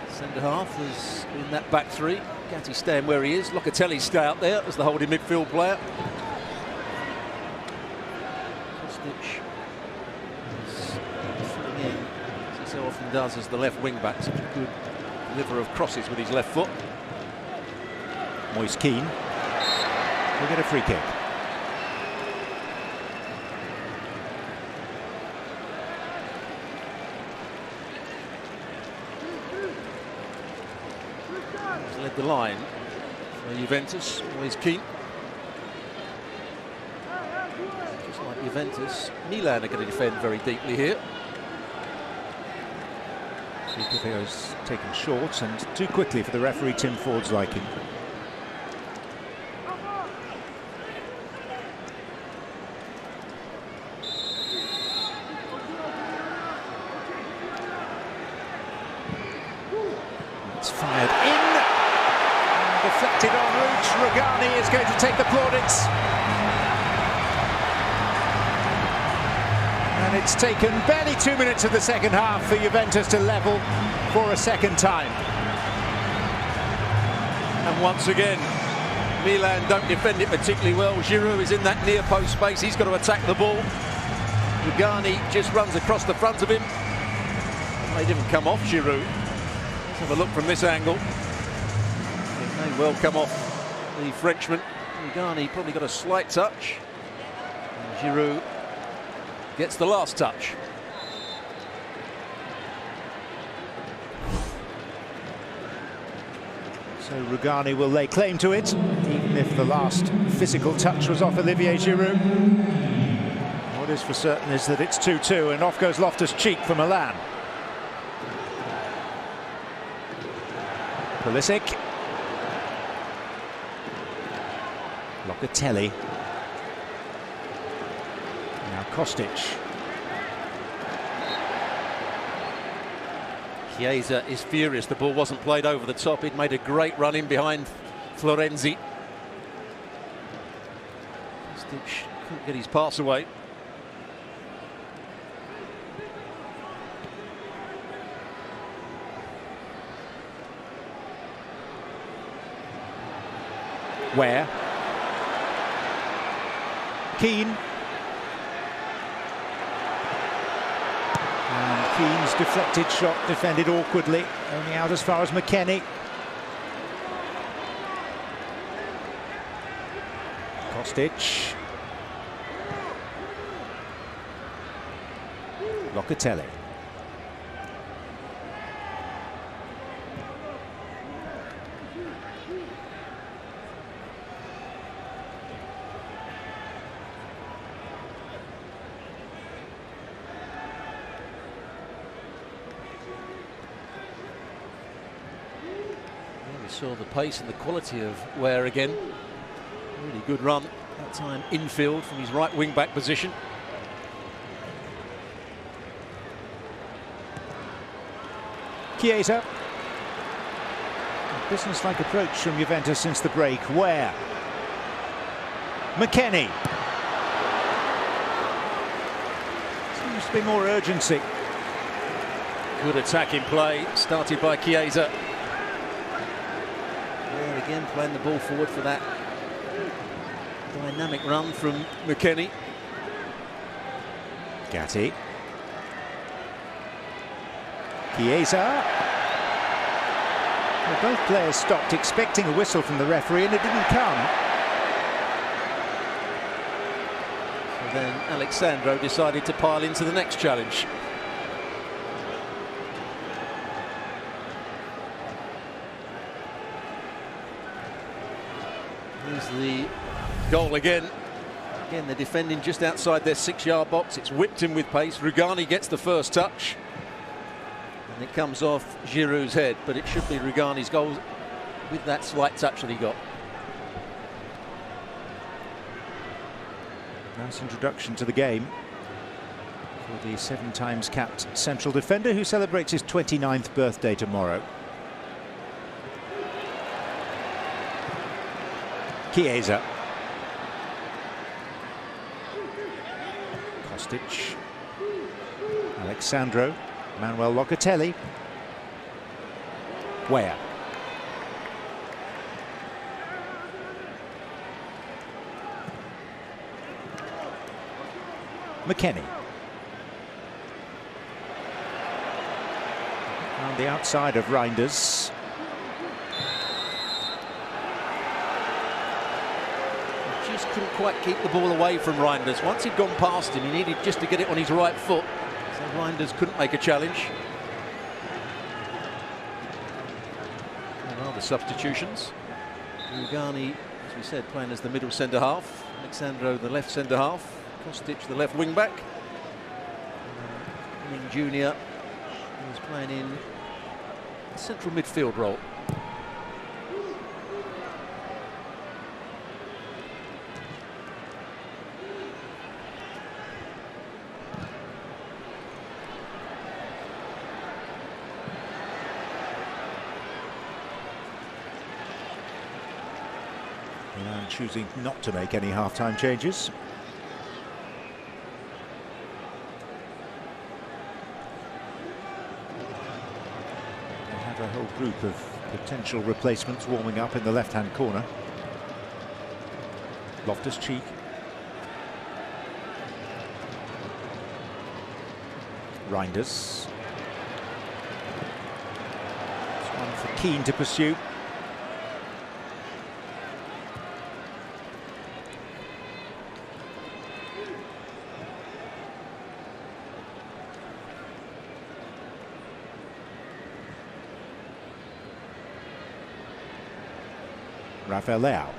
centre-half as in that back three. Gatti staying where he is. Locatelli stay out there as the holding midfield player. Kostic is filling in, as he so often does, as the left wing-back. Such a good deliverer of crosses with his left foot. Moise Keane. We'll get a free kick. He's led the line for Juventus, always keen. Just like Juventus, Milan are going to defend very deeply here. Goes taken short and too quickly for the referee Tim Ford's liking. It's fired in. Deflected en route. Rugani is going to take the plaudits. And it's taken barely 2 minutes of the second half for Juventus to level for a second time. And once again, Milan don't defend it particularly well. Giroud is in that near post space. He's got to attack the ball. Rugani just runs across the front of him. They didn't come off Giroud. Let's have a look from this angle. It may well come off the Frenchman. Rugani probably got a slight touch. And Giroud gets the last touch. So Rugani will lay claim to it, even if the last physical touch was off Olivier Giroud. What is for certain is that it's 2-2, and off goes Loftus-Cheek for Milan. Pulisic. Locatelli. Now Kostic. Chiesa is furious. The ball wasn't played over the top. He'd made a great run in behind Florenzi. Kostic couldn't get his pass away. Where? Keane. And Keane's deflected shot defended awkwardly, only out as far as McKennie. Kostic. Locatelli. Saw the pace and the quality of Ware again. Really good run that time infield from his right wing back position. Chiesa. A business-like approach from Juventus since the break. Ware. McKennie. Seems to be more urgency. Good attacking play started by Chiesa. Again playing the ball forward for that dynamic run from McKennie. Gatti. Chiesa. Well, both players stopped expecting a whistle from the referee and it didn't come. So then Alexandro decided to pile into the next challenge. Here's the goal again. Again, they're defending just outside their 6-yard box. It's whipped in with pace. Rugani gets the first touch. And it comes off Giroud's head, but it should be Rugani's goal with that slight touch that he got. Nice introduction to the game for the 7 times capped central defender who celebrates his 29th birthday tomorrow. Chiesa. Kostic. Alexandro. Manuel Locatelli. Ware. McKennie. On the outside of Reinders. just couldn't quite keep the ball away from Reinders. Once he'd gone past him, he needed just to get it on his right foot. So Reinders couldn't make a challenge. There are the substitutions. Rugani, as we said, playing as the middle centre-half. Alexandro, the left centre-half. Kostic, the left wing-back. Ning Jr. was playing in a central midfield role. Milan choosing not to make any half-time changes. They have a whole group of potential replacements warming up in the left-hand corner. Loftus-Cheek. Reinders. It's one for Keane to pursue. Rafael Leao.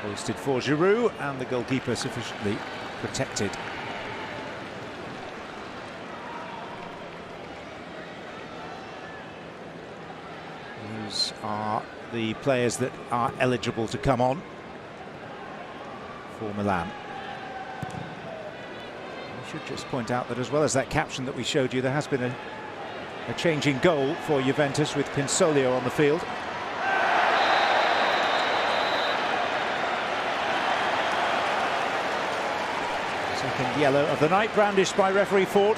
Hoisted for Giroud, and the goalkeeper sufficiently protected. These are the players that are eligible to come on for Milan. We should just point out that as well as that caption that we showed you, there has been a change in goal for Juventus with Pinsoglio on the field. Second yellow of the night, brandished by referee Ford.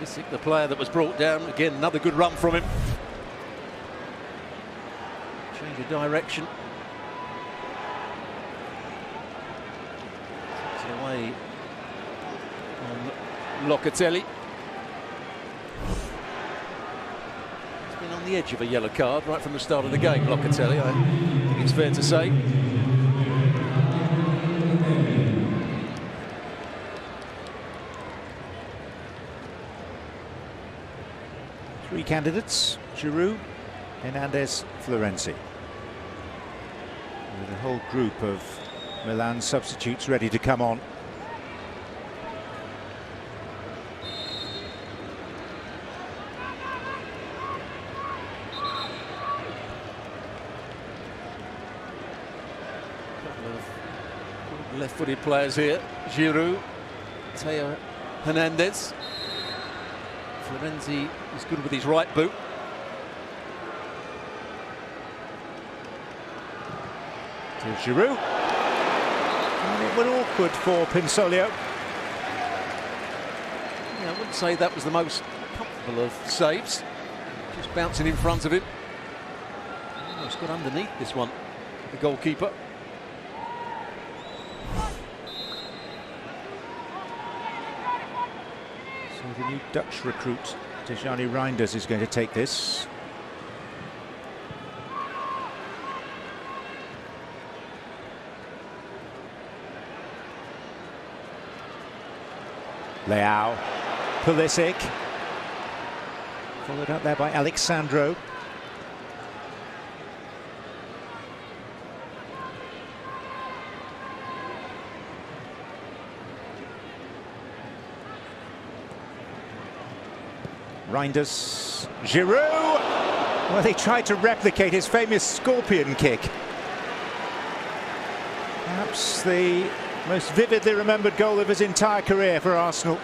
Visick, the player that was brought down, again another good run from him. Change of direction. Takes it away on Locatelli. He's been on the edge of a yellow card right from the start of the game, Locatelli, I think it's fair to say. Three candidates: Giroud, Hernandez, Florenzi. With a whole group of Milan substitutes ready to come on. Left-footed players here. Giroud, Theo Hernandez. Florenzi is good with his right boot. To Giroud. And it went awkward for Pinsoglio. Yeah, I wouldn't say that was the most comfortable of saves. Just bouncing in front of him. Almost got underneath this one, the goalkeeper. So the new Dutch recruit, Tijani Reinders, is going to take this. Leao, Pulisic, followed up there by Alexandro. Reinders, Giroud. Well, he tried to replicate his famous scorpion kick. Perhaps the most vividly remembered goal of his entire career for Arsenal.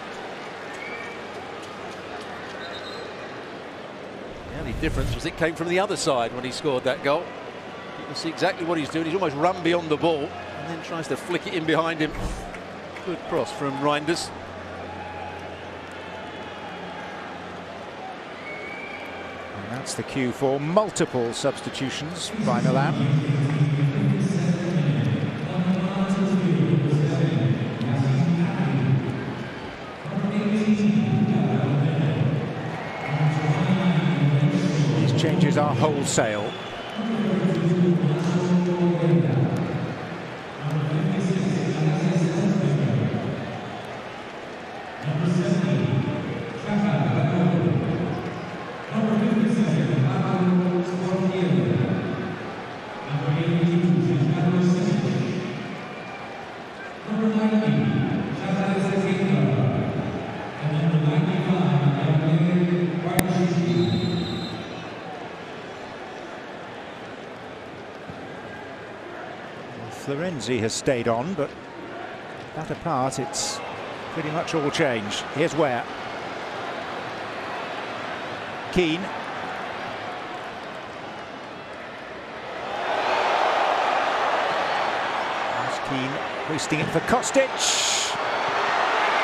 Yeah, he difference was it came from the other side when he scored that goal. You can see exactly what he's doing. He's almost run beyond the ball and then tries to flick it in behind him. Good cross from Reinders. And that's the cue for multiple substitutions by Milan. Changes are wholesale. Florenzi has stayed on, but that apart, it's pretty much all changed. Here's Ware. Keane. There's Keane hoisting it for Kostic.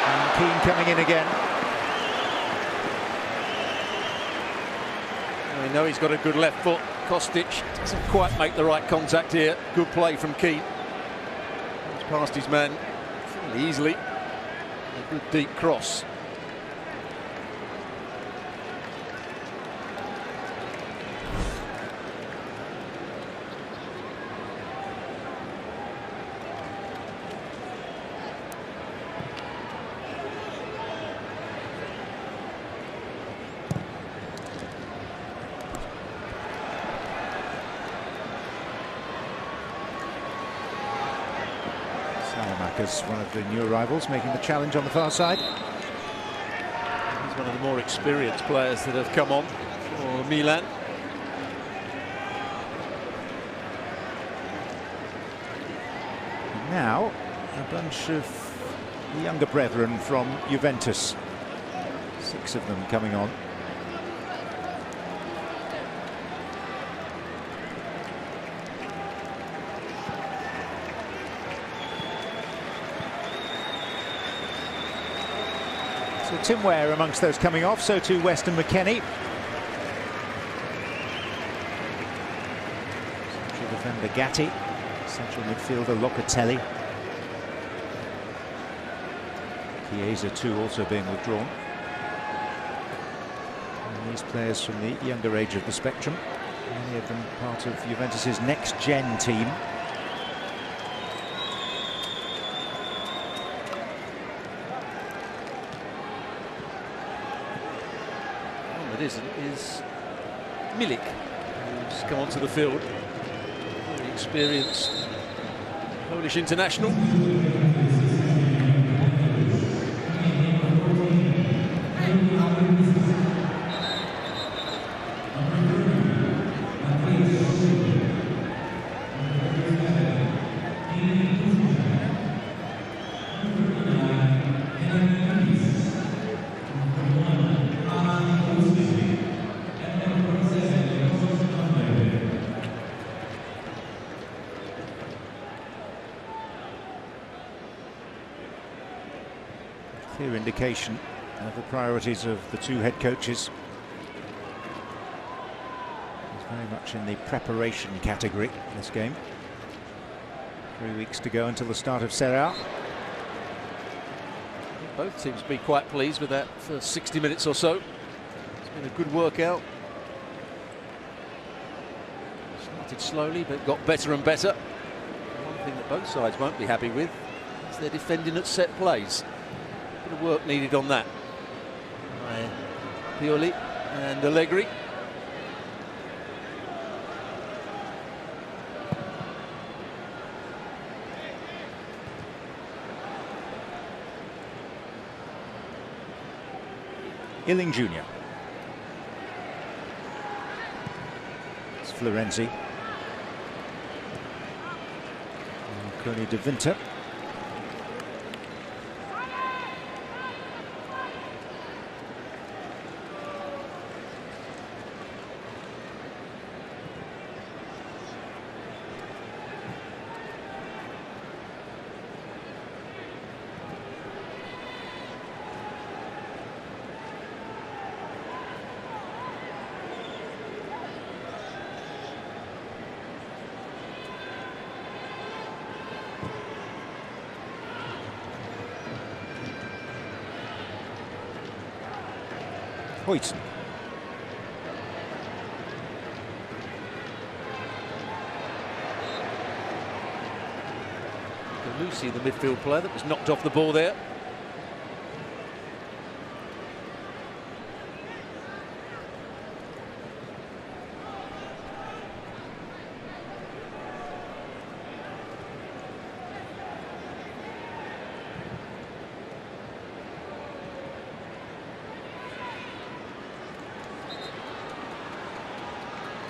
And Keane coming in again. We know he's got a good left foot. Kostic doesn't quite make the right contact here. Good play from Keane. He's past his man fairly easily. A good deep cross. As one of the new arrivals making the challenge on the far side. He's one of the more experienced players that have come on for Milan. And now a bunch of younger brethren from Juventus. 6 of them coming on. So Tim Ware amongst those coming off, so too Weston McKennie. Central defender Gatti, central midfielder Locatelli. Chiesa too also being withdrawn. And these players from the younger age of the spectrum, many of them part of Juventus's next-gen team. Is Milik, who's come onto the field, very experienced Polish international. Clear indication of the priorities of the 2 head coaches. He's very much in the preparation category in this game. 3 weeks to go until the start of Serie A. Both teams be quite pleased with that first 60 minutes or so. It's been a good workout. Started slowly, but got better and better. One thing that both sides won't be happy with is their defending at set plays. Bit of work needed on that by Pioli and Allegri. Illing Jr. It's Florenzi. Coni de Winter. Hoyton. Lucy, the midfield player that was knocked off the ball there.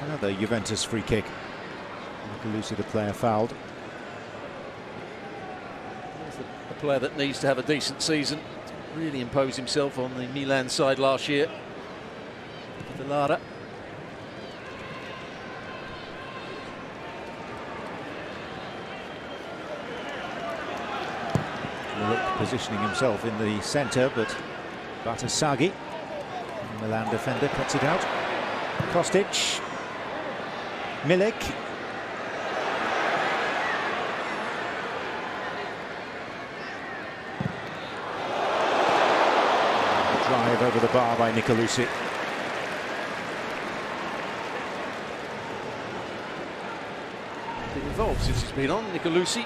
Another Juventus free kick. Lucy, the player, fouled. A player that needs to have a decent season to really impose himself on the Milan side last year. Lara. Positioning himself in the centre, but Batasaghi, the Milan defender, cuts it out. Kostic, Milik. Drive over the bar by Nicolucci. Been involved since he's been on, Nicolucci.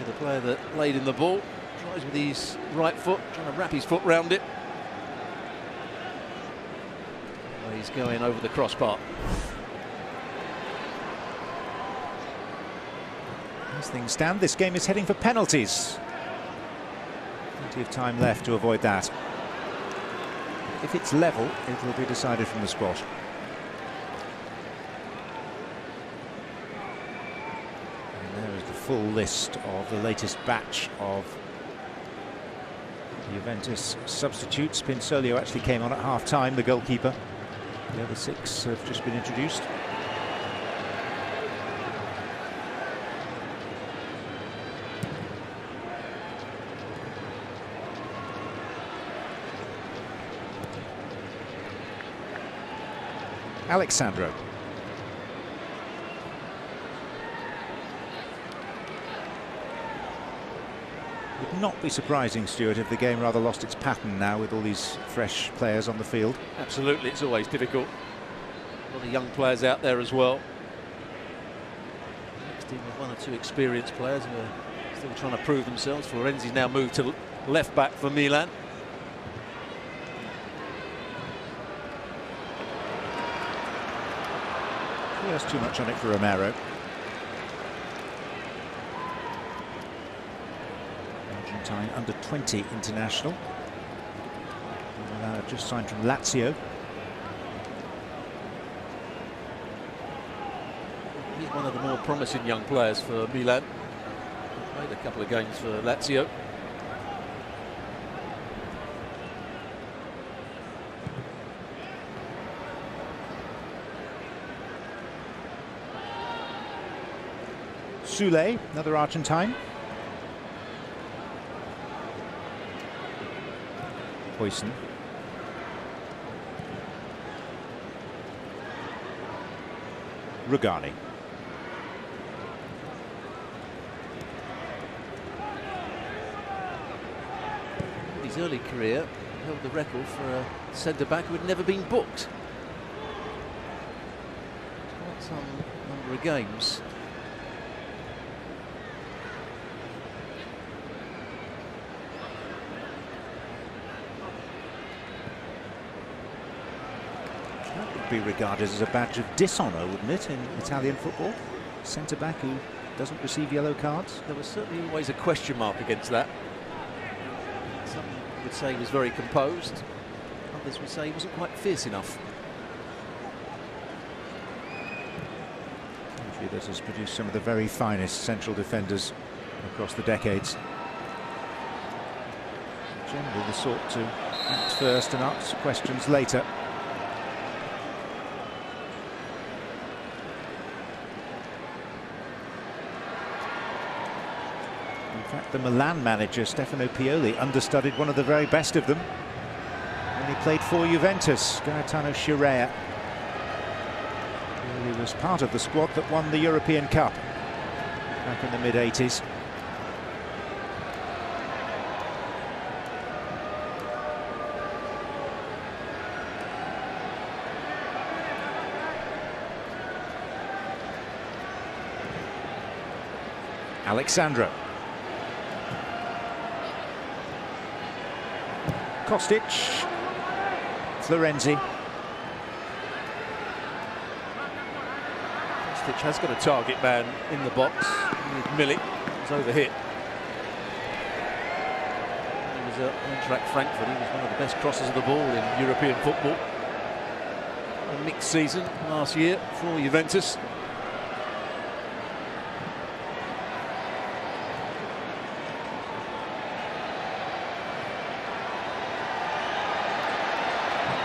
The player that laid in the ball, tries with his right foot, trying to wrap his foot round it. He's going over the crossbar. As things stand, this game is heading for penalties. Plenty of time left to avoid that. If it's level, it will be decided from the spot. And there is the full list of the latest batch of Juventus substitutes. Pinsolio actually came on at half-time, the goalkeeper. The other 6 have just been introduced. Alexandro. Would not be surprising, Stuart, if the game rather lost its pattern now with all these fresh players on the field. Absolutely, it's always difficult. A lot of young players out there as well. Next team with 1 or 2 experienced players who are still trying to prove themselves. Florenzi's now moved to left back for Milan. There's too much on it for Romero. Argentine under-20 international. Just signed from Lazio. He's one of the more promising young players for Milan. Played a couple of games for Lazio. Sule, another Argentine. Hoyson. Rugani. In his early career, held the record for a centre-back who had never been booked. Quite some number of games. Be regarded as a badge of dishonour, wouldn't it, in Italian football? Centre-back who doesn't receive yellow cards. There was certainly always a question mark against that. Some would say he was very composed. Others would say he wasn't quite fierce enough. Country that has produced some of the very finest central defenders across the decades. Generally the sort to act first and ask questions later. In fact, the Milan manager, Stefano Pioli, understudied one of the very best of them when he played for Juventus, Gaetano Scirea. He was part of the squad that won the European Cup back in the mid-80s. Alexandro. Kostic. Florenzi. Kostic has got a target man in the box with Milik. He's overhit. He was at Eintracht Frankfurt. He was one of the best crossers of the ball in European football. A mixed season last year for Juventus.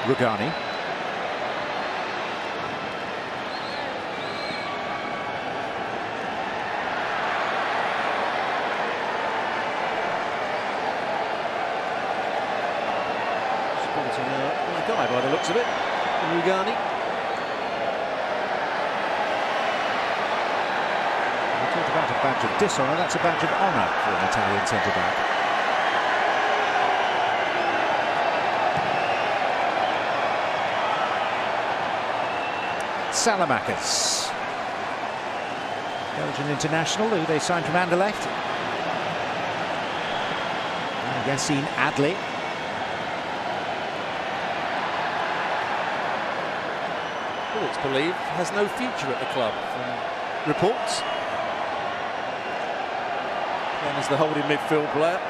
Rugani. Spotting a guy by the looks of it. Rugani. We talked about a badge of dishonour. That's a badge of honour for an Italian centre-back. Salamakers, Belgian international, who they signed from Anderlecht. And Yassine Adli. Well, it's believed has no future at the club from reports. Then as the holding midfield player.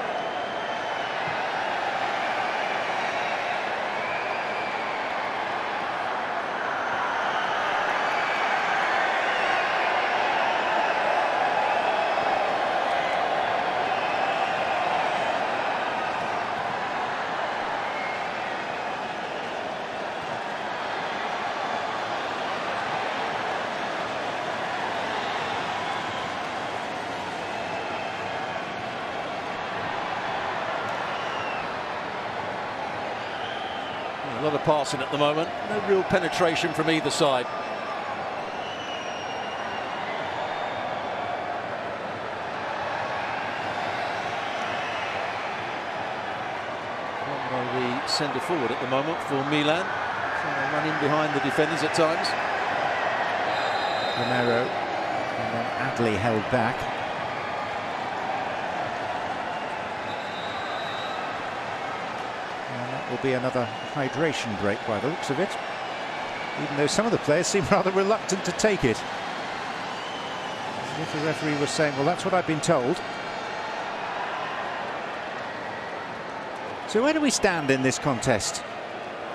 A lot of passing at the moment, no real penetration from either side. The centre forward at the moment for Milan, running behind the defenders at times. Romero, and then Adli held back. Will be another hydration break by the looks of it, even though some of the players seem rather reluctant to take it. As if the referee was saying, well, that's what I've been told. So where do we stand in this contest?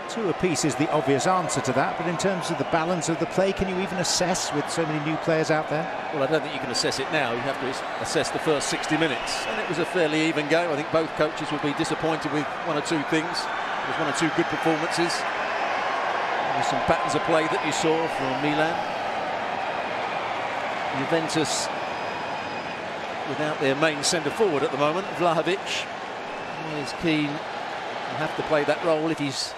2 apiece is the obvious answer to that, but in terms of the balance of the play, can you even assess with so many new players out there? Well, I don't think you can assess it now. You have to assess the first 60 minutes. And it was a fairly even game. I think both coaches will be disappointed with 1 or 2 things. There's 1 or 2 good performances. There's some patterns of play that you saw from Milan. Juventus without their main centre-forward at the moment, Vlahovic. He's keen to have to play that role if he's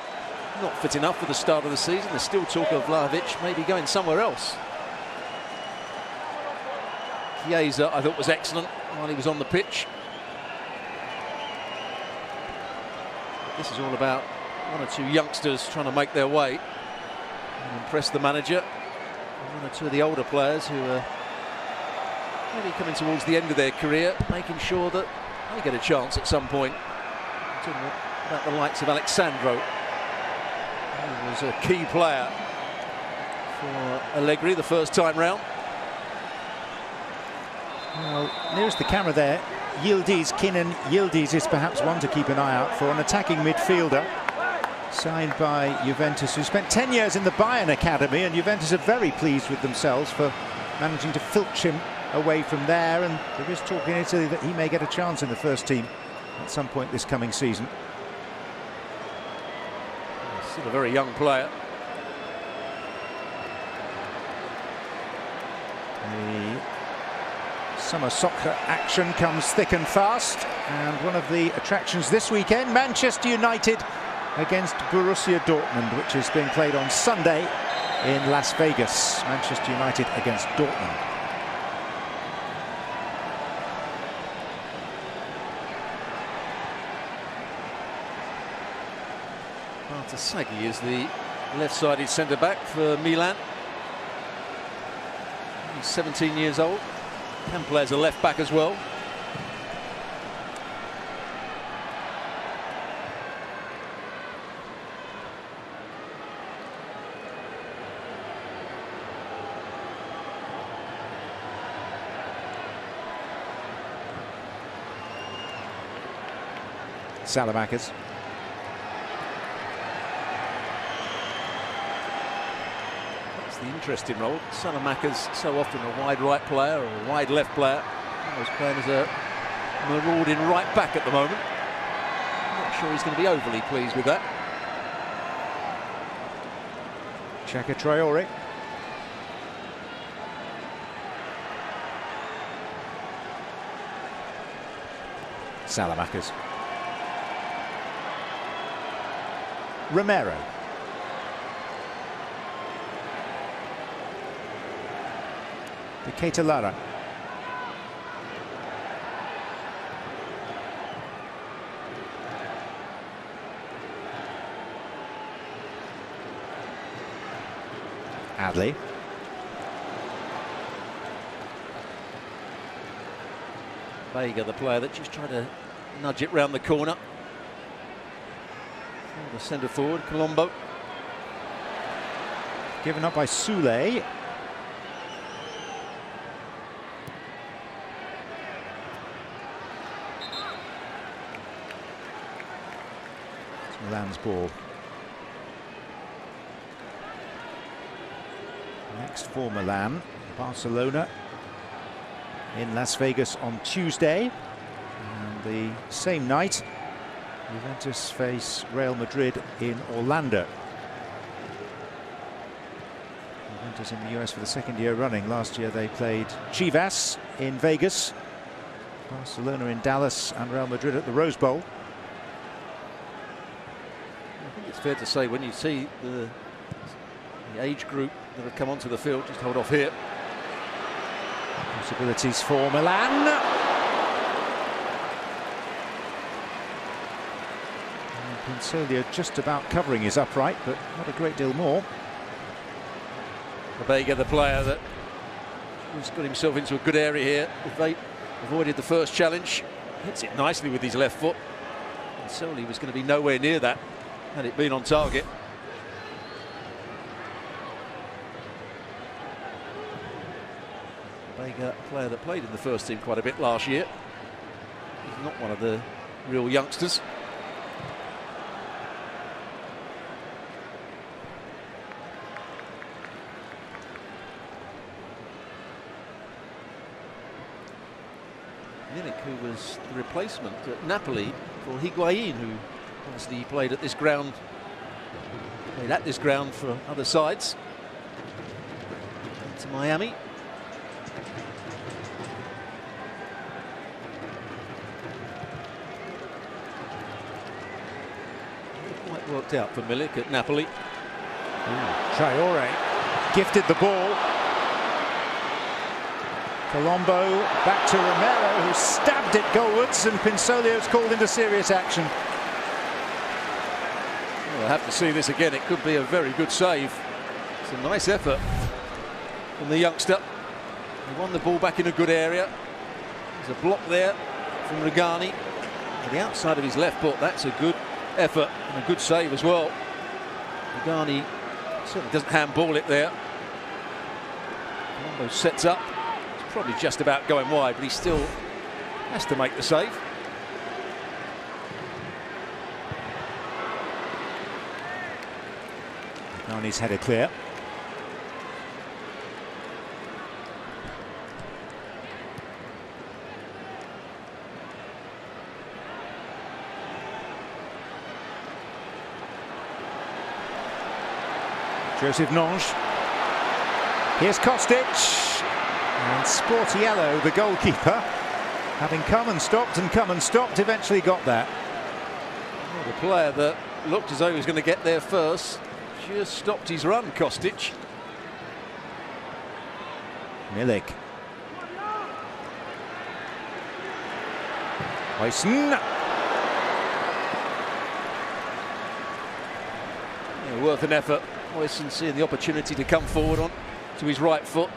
not fit enough for the start of the season. There's still talk of Vlahovic maybe going somewhere else. Chiesa, I thought, was excellent while he was on the pitch. This is all about 1 or 2 youngsters trying to make their way and impress the manager. And 1 or 2 of the older players who are maybe coming towards the end of their career, making sure that they get a chance at some point. I'm talking about the likes of Alexandro, who was a key player for Allegri the first time round. Well, nearest the camera there, Yildiz, Kenan Yildiz is perhaps one to keep an eye out for, an attacking midfielder signed by Juventus, who spent 10 years in the Bayern academy, and Juventus are very pleased with themselves for managing to filch him away from there, and there is talk in Italy that he may get a chance in the first team at some point this coming season. Still a very young player. The summer soccer action comes thick and fast, and one of the attractions this weekend, Manchester United against Borussia Dortmund, which is being played on Sunday in Las Vegas. Manchester United against Dortmund. Sagi is the left-sided centre-back for Milan. He's 17 years old. Can play as a left back as well. Salamakers. That's the interesting role. Salamakers so often a wide right player or a wide left player. He's playing as a marauding right back at the moment. I'm not sure he's going to be overly pleased with that. Chaka Traore. Salamakers. Romero. De Keita-Lara. Adley. Vega, the player that just tried to nudge it round the corner. The centre forward, Colombo. Given up by Soule. It's Milan's ball. Next for Milan, Barcelona in Las Vegas on Tuesday. And the same night, Juventus face Real Madrid in Orlando. Juventus in the US for the second year running. Last year they played Chivas in Vegas, Barcelona in Dallas, and Real Madrid at the Rose Bowl. I think it's fair to say when you see the age group that have come onto the field, just hold off here. Possibilities for Milan. Pinsolia just about covering his upright, but not a great deal more. Vega, the player that has got himself into a good area here. They avoided the first challenge. Hits it nicely with his left foot. Pinsolia was going to be nowhere near that had it been on target. Vega, a player that played in the first team quite a bit last year. He's not one of the real youngsters. Who was the replacement at Napoli for Higuain, who obviously played at this ground for other sides. To Miami. Quite worked out for Milik at Napoli. Traore gifted the ball. Colombo back to Romero, who stabbed it goalwards, and Pinsolio's called into serious action. Well, I'll have to see this again. It could be a very good save. It's a nice effort from the youngster. He won the ball back in a good area. There's a block there from Regani. On the outside of his left foot, that's a good effort and a good save as well. Regani certainly doesn't handball it there. Colombo sets up. Probably just about going wide, but he still has to make the save. Nani's header clear. Joseph Nonge. Here's Kostic. And Sportiello, the goalkeeper, having come and stopped, eventually got that. Well, the player that looked as though he was going to get there first just stopped his run, Kostic. Milik. Huyson. Yeah, worth an effort. Huyson seeing the opportunity to come forward on to his right foot.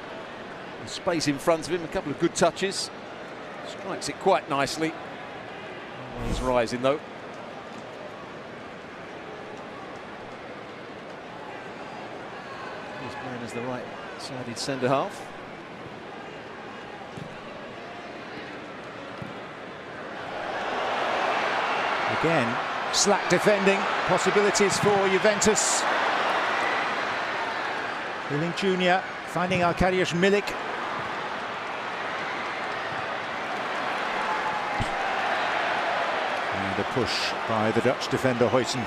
space in front of him, a couple of good touches. Strikes it quite nicely. He's rising though. He's playing as the right-sided centre half. Again, slack defending, possibilities for Juventus. Willing Jr. finding Arkadiusz Milik. And a push by the Dutch defender Huyssen.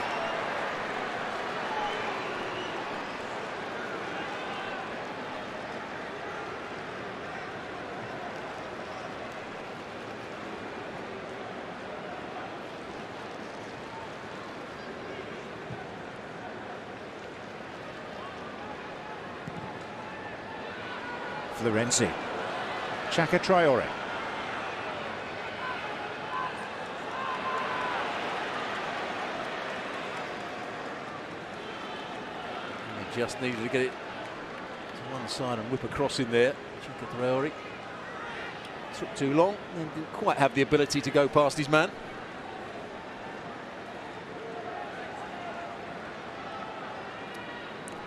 Florenzi, Chaka Traore. He just needed to get it to one side and whip across in there. Chaka Traore took too long and didn't quite have the ability to go past his man.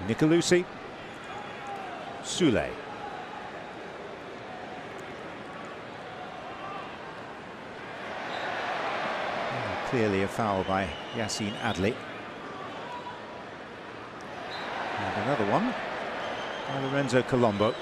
Nicolosi, Sule. Clearly a foul by Yassine Adli. And another one by Lorenzo Colombo.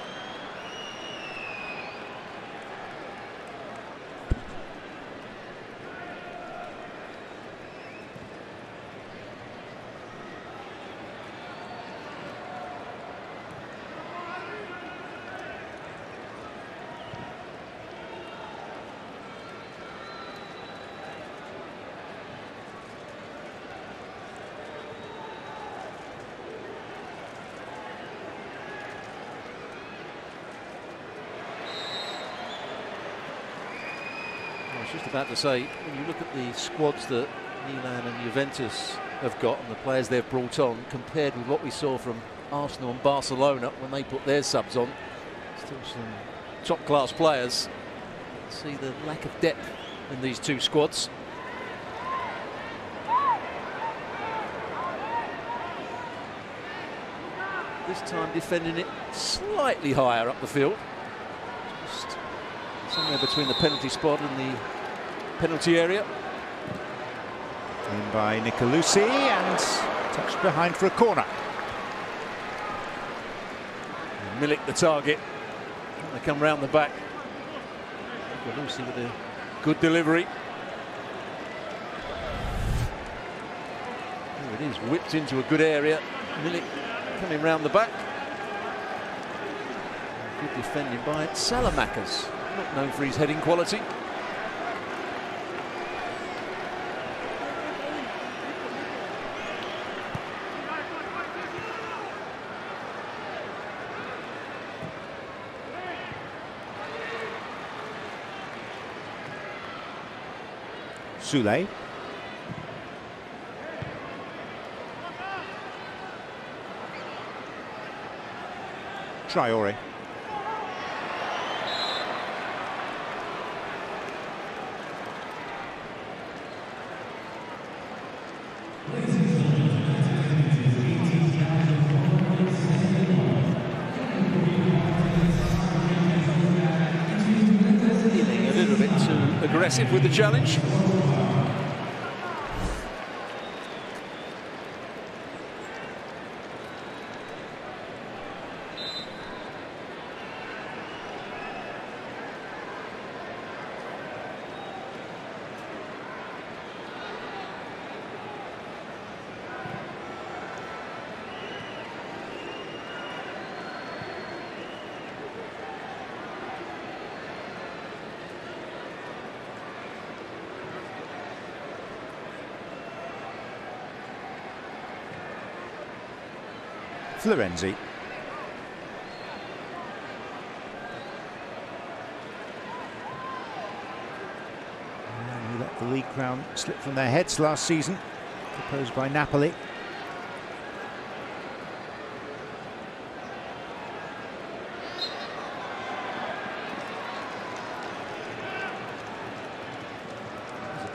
I was just about to say, when you look at the squads that Milan and Juventus have got and the players they've brought on, compared with what we saw from Arsenal and Barcelona when they put their subs on, still some top-class players. See the lack of depth in these two squads. This time defending it slightly higher up the field. Just somewhere between the penalty spot and the penalty area. In by Nicolosi and touched behind for a corner. And Milik the target. They come round the back. Nicolosi with a good delivery. Here it is, whipped into a good area. Milik coming round the back. Good defending by Salamakers, not known for his heading quality. Sule. Traore. Feeling a little bit too aggressive with the challenge. Florenzi. And he let the league crown slip from their heads last season, proposed by Napoli.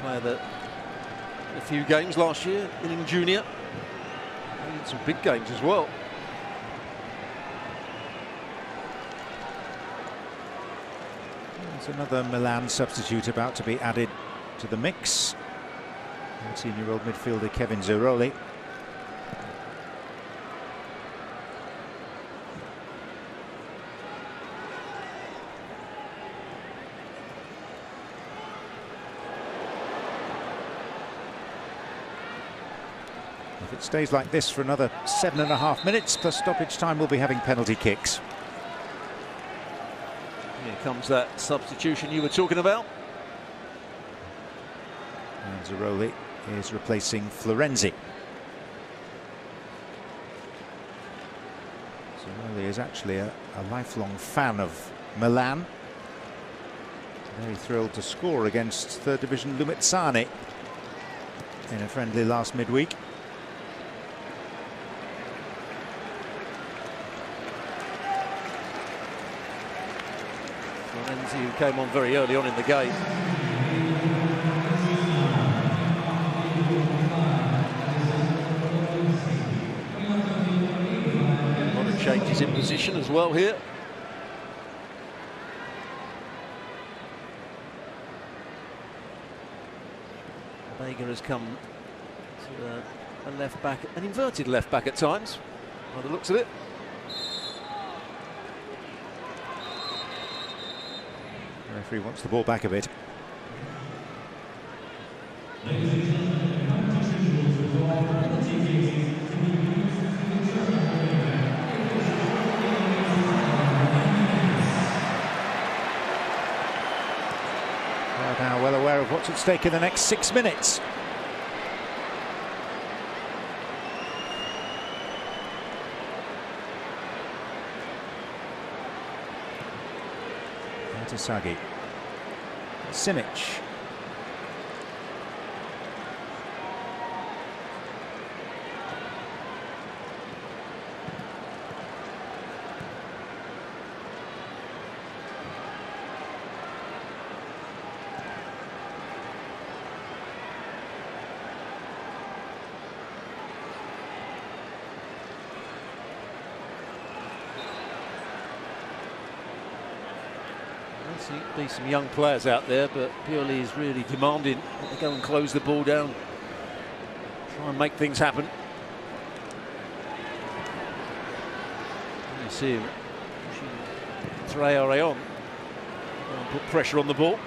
player that a few games last year in junior, and some big games as well. There's another Milan substitute about to be added to the mix. 18-year-old midfielder Kevin Zeroli. If it stays like this for another 7.5 minutes plus stoppage time, we'll be having penalty kicks. Here comes that substitution you were talking about. And Zeroli is replacing Florenzi. Zeroli is actually a lifelong fan of Milan. Very thrilled to score against third division Lumezzane in a friendly last midweek. Florenzi, who came on very early on in the game. A lot of changes in position as well here. Vega has come to a left back, an inverted left back at times, by the looks of it. The referee wants the ball back a bit. Now well aware of what's at stake in the next 6 minutes. Sagi. Simic. Be some young players out there, but Pioli is really demanding that they go and close the ball down, try and make things happen. You see him pushing Traoré on, put pressure on the ball.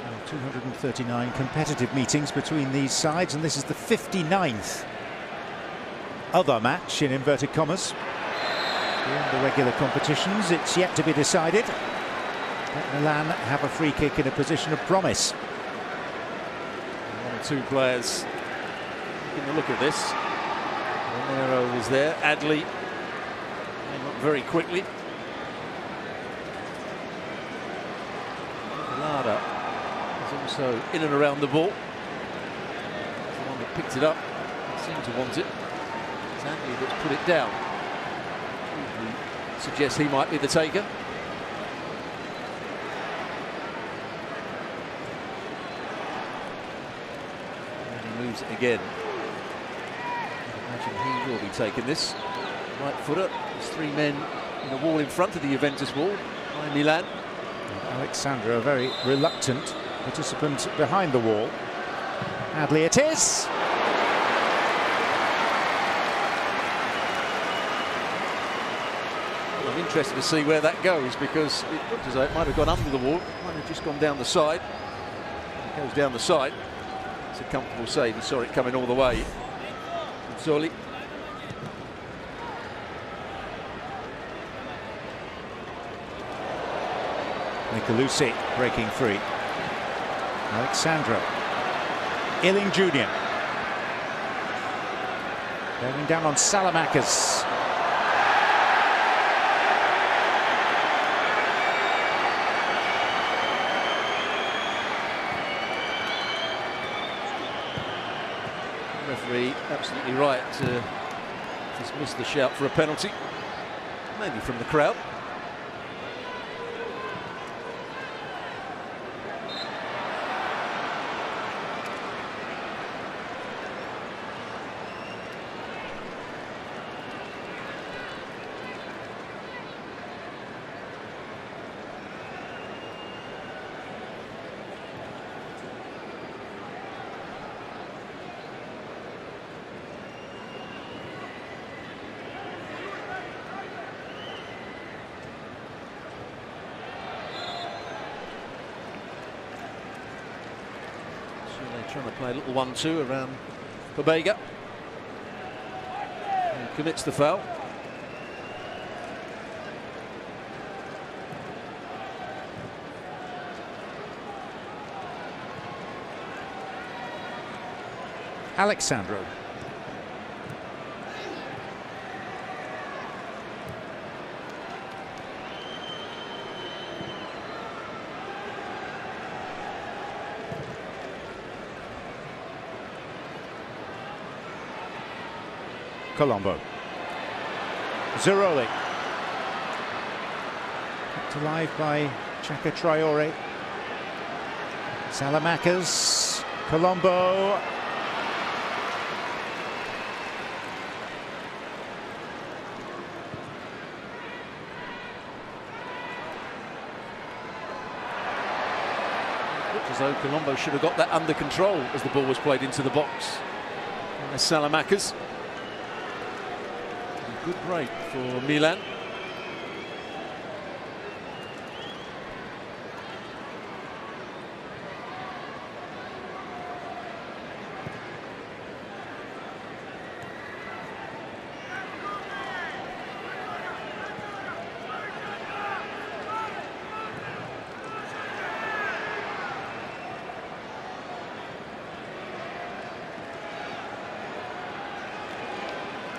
Well, 239 competitive meetings between these sides, and this is the 59th other match in inverted commas. In the regular competitions, it's yet to be decided. But Milan have a free kick in a position of promise. One or two players taking a look at this. Romero was there. Adli came up very quickly. Lada is also in and around the ball. The one that picked it up seemed to want it. It's Adli that's put it down. Suggests he might be the taker. And he moves it again. I imagine he will be taking this. Right footer. There's three men in a wall in front of the Juventus wall by Milan. Alexandra, a very reluctant participant behind the wall. Adli it is. I'm interested to see where that goes, because it looked as though it might have gone under the wall. It might have just gone down the side. It goes down the side. It's a comfortable save. He saw it coming all the way. Zoli. Nicolucci breaking free. Alexandra. Illing Jr. Bearing down on Salamakers. Referee absolutely right to dismiss the shout for a penalty, maybe from the crowd. Trying to play a little 1-2 around Babega, who commits the foul. Alexandro. Colombo. Zeroli. Kept alive by Chaka Traore. Salamakers. Colombo. Looked as though Colombo should have got that under control as the ball was played into the box. And there's Salamakers. Good break for Milan.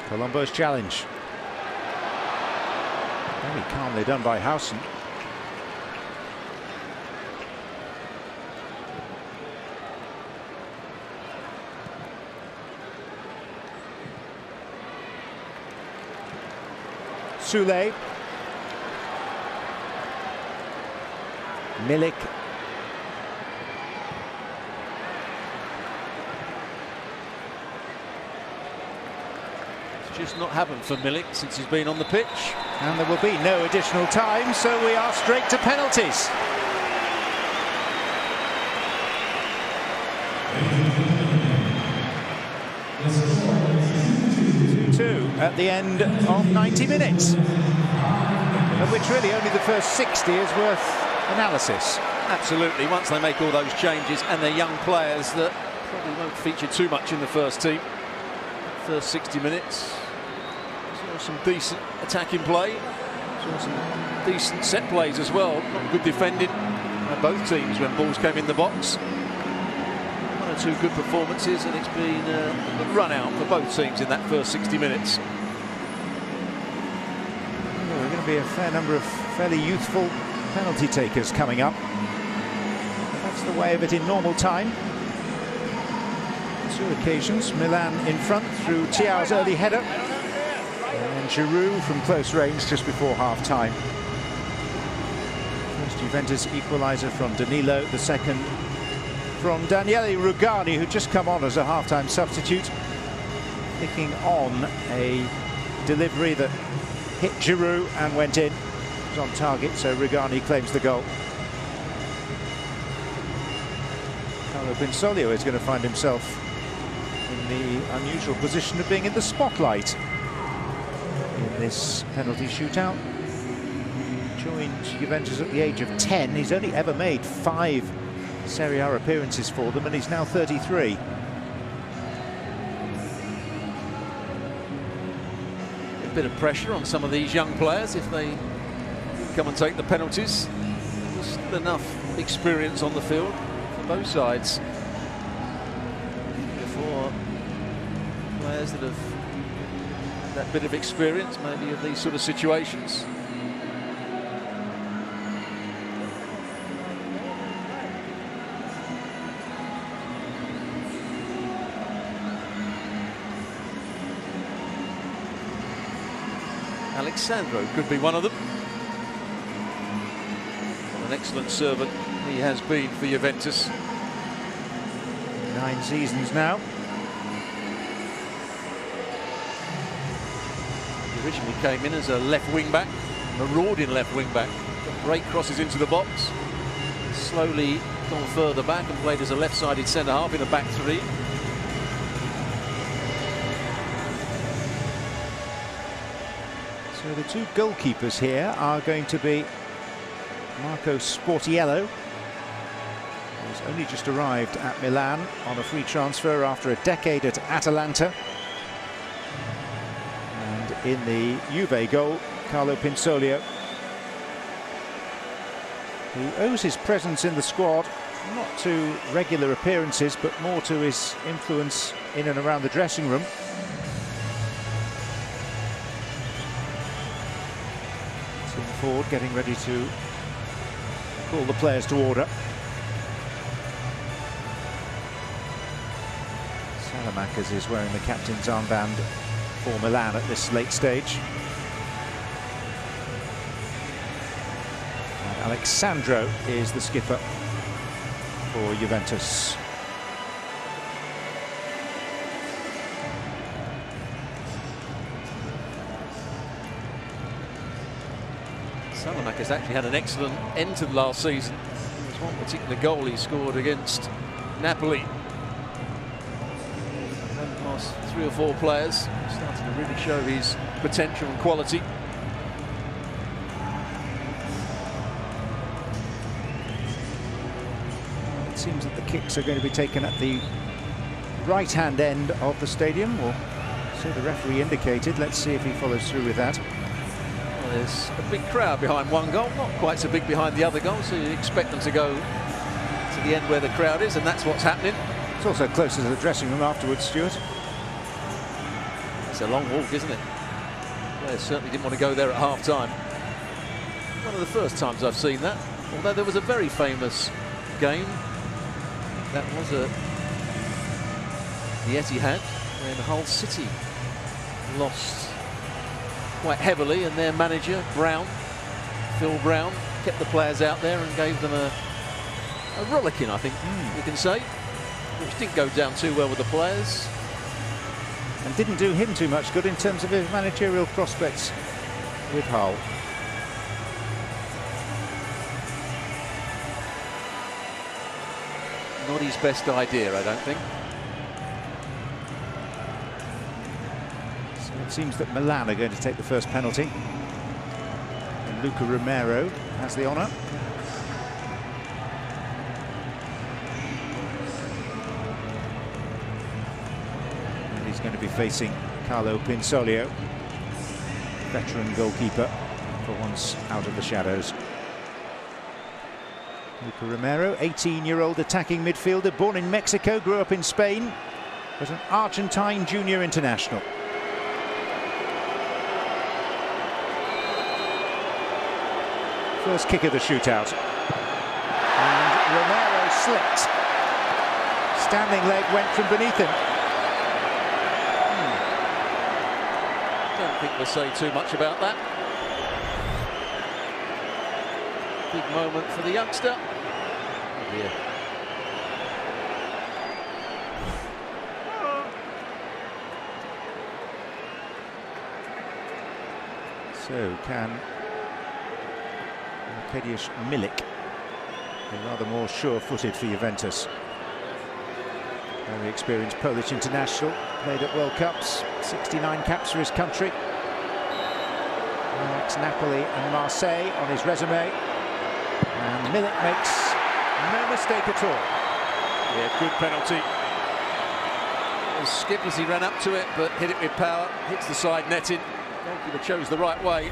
Colombo's challenge. Very calmly done by Howson. Sule. Milik. Just not happened for Milik since he's been on the pitch. And there will be no additional time, so we are straight to penalties. 2-2 at the end of 90 minutes, of which really only the first 60 is worth analysis. Absolutely, once they make all those changes, and they're young players that probably won't feature too much in the first team. First 60 minutes. Some decent attacking play, some decent set plays as well. Not good defending by both teams when balls came in the box. One or two good performances, and it's been a good run out for both teams in that first 60 minutes. Well, there are going to be a fair number of fairly youthful penalty takers coming up. That's the way of it in normal time. 2 occasions, Milan in front through Thiao's early header. And Giroud from close range just before half-time. First Juventus equaliser from Danilo, the second from Daniele Rugani, who just come on as a half-time substitute, picking on a delivery that hit Giroud and went in. It was on target, so Rugani claims the goal. Carlo Pinsoglio is going to find himself in the unusual position of being in the spotlight in this penalty shootout. He joined Juventus at the age of 10. He's only ever made 5 Serie A appearances for them, and he's now 33. A bit of pressure on some of these young players if they come and take the penalties. Just enough experience on the field for both sides. players that have that bit of experience, maybe, of these sort of situations. Alexandro could be one of them. What an excellent servant he has been for Juventus. 9 seasons now. He originally came in as a left wing back, marauding left wing back. Got great crosses into the box. Slowly gone further back and played as a left-sided centre half in a back three. So the two goalkeepers here are going to be Marco Sportiello, who's only just arrived at Milan on a free transfer after a decade at Atalanta. And in the Juve goal, Carlo Pinsoglio, who owes his presence in the squad not to regular appearances but more to his influence in and around the dressing room. Forward, getting ready to call the players to order. Salamakers is wearing the captain's armband for Milan at this late stage. And Alexandro is the skipper for Juventus. Salamakers actually had an excellent end to the last season. There was one particular goal he scored against Napoli. Went past 3 or 4 players, starting to really show his potential and quality. It seems that the kicks are going to be taken at the right-hand end of the stadium, or so the referee indicated. Let's see if he follows through with that. There's a big crowd behind one goal, not quite so big behind the other goal, so you expect them to go to the end where the crowd is, and that's what's happening. It's also closer to the dressing room afterwards, Stuart. It's a long walk, isn't it? Players certainly didn't want to go there at half-time. One of the first times I've seen that, although there was a very famous game. That was at the Etihad, when Hull City lost quite heavily, and their manager, Phil Brown, kept the players out there and gave them a rollicking, I think you can say, which didn't go down too well with the players. And didn't do him too much good in terms of his managerial prospects with Hull. Not his best idea, I don't think. It seems that Milan are going to take the first penalty. And Luca Romero has the honour. And he's going to be facing Carlo Pinsoglio, veteran goalkeeper, for once out of the shadows. Luca Romero, 18-year-old attacking midfielder, born in Mexico, grew up in Spain, was an Argentine junior international. First kick of the shootout. And Romero slipped. Standing leg went from beneath him. Don't think we'll say too much about that. Big moment for the youngster. Oh dear. So can Arkadiusz Milik be rather more sure-footed for Juventus? Very experienced Polish international, played at World Cups, 69 caps for his country. Napoli and Marseille on his resume. And Milik makes no mistake at all. Yeah, good penalty. As skip as he ran up to it, but hit it with power, hits the side netting. Goalkeeper chose the right way.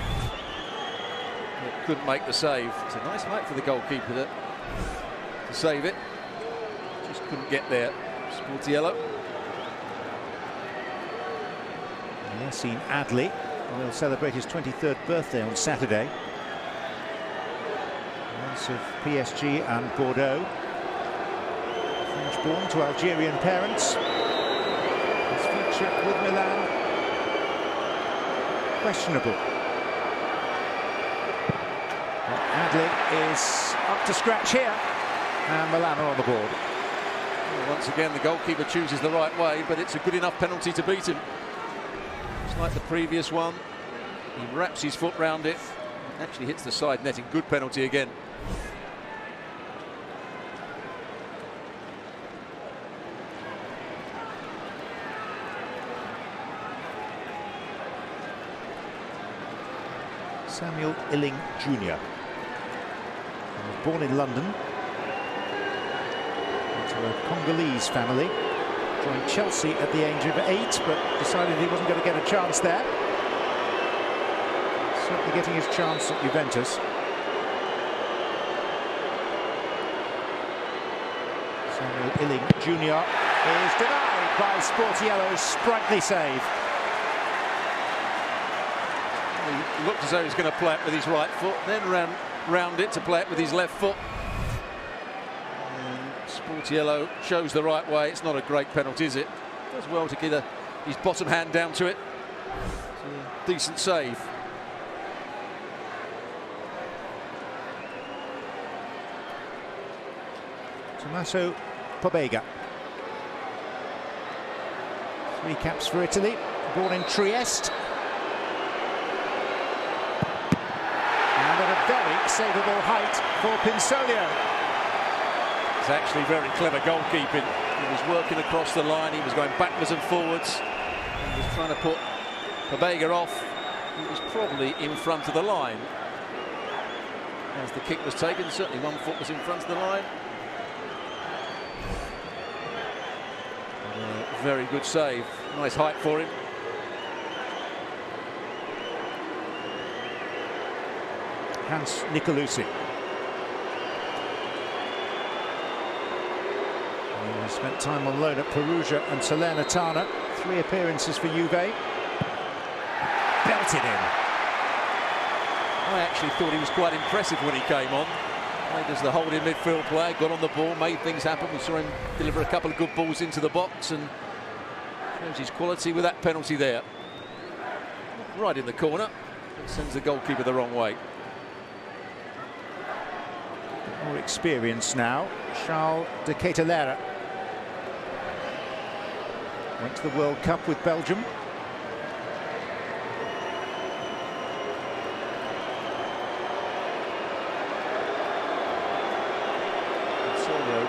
But couldn't make the save. It's a nice height for the goalkeeper to save it. Just couldn't get there. Sportiello. Yassine Adli will celebrate his 23rd birthday on Saturday. Once of PSG and Bordeaux. French-born to Algerian parents. His future with Milan questionable. But Adli is up to scratch here, and Milan are on the board. Well, once again, the goalkeeper chooses the right way, but it's a good enough penalty to beat him. Just like the previous one, he wraps his foot round it, actually hits the side netting. Good penalty again. Samuel Illing Jr. He was born in London into a Congolese family. Joined Chelsea at the age of 8, but decided he wasn't going to get a chance there. Certainly getting his chance at Juventus. Samuel Illing Jr. is denied by Sportiello's sprightly save. He looked as though he was going to play it with his right foot, then round it to play it with his left foot. And Sportiello shows the right way. It's not a great penalty, is it? Does well to get his bottom hand down to it. It's a decent save. Tommaso Pobega. 3 caps for Italy, born in Trieste. And at a very savable height for Pinsolio. It's actually very clever goalkeeping. He was working across the line, he was going backwards and forwards. He was trying to put Pobega off. He was probably in front of the line as the kick was taken. Certainly one foot was in front of the line. Very good save. Nice height for him. Hans Nicolucci. He spent time on loan at Perugia and Salernitana. 3 appearances for Juve. Belted in. I actually thought he was quite impressive when he came on. Played as the holding midfield player, got on the ball, made things happen. We saw him deliver a couple of good balls into the box and shows his quality with that penalty there. Right in the corner. It sends the goalkeeper the wrong way. More experience now. Charles de Ketelaere. Went to the World Cup with Belgium.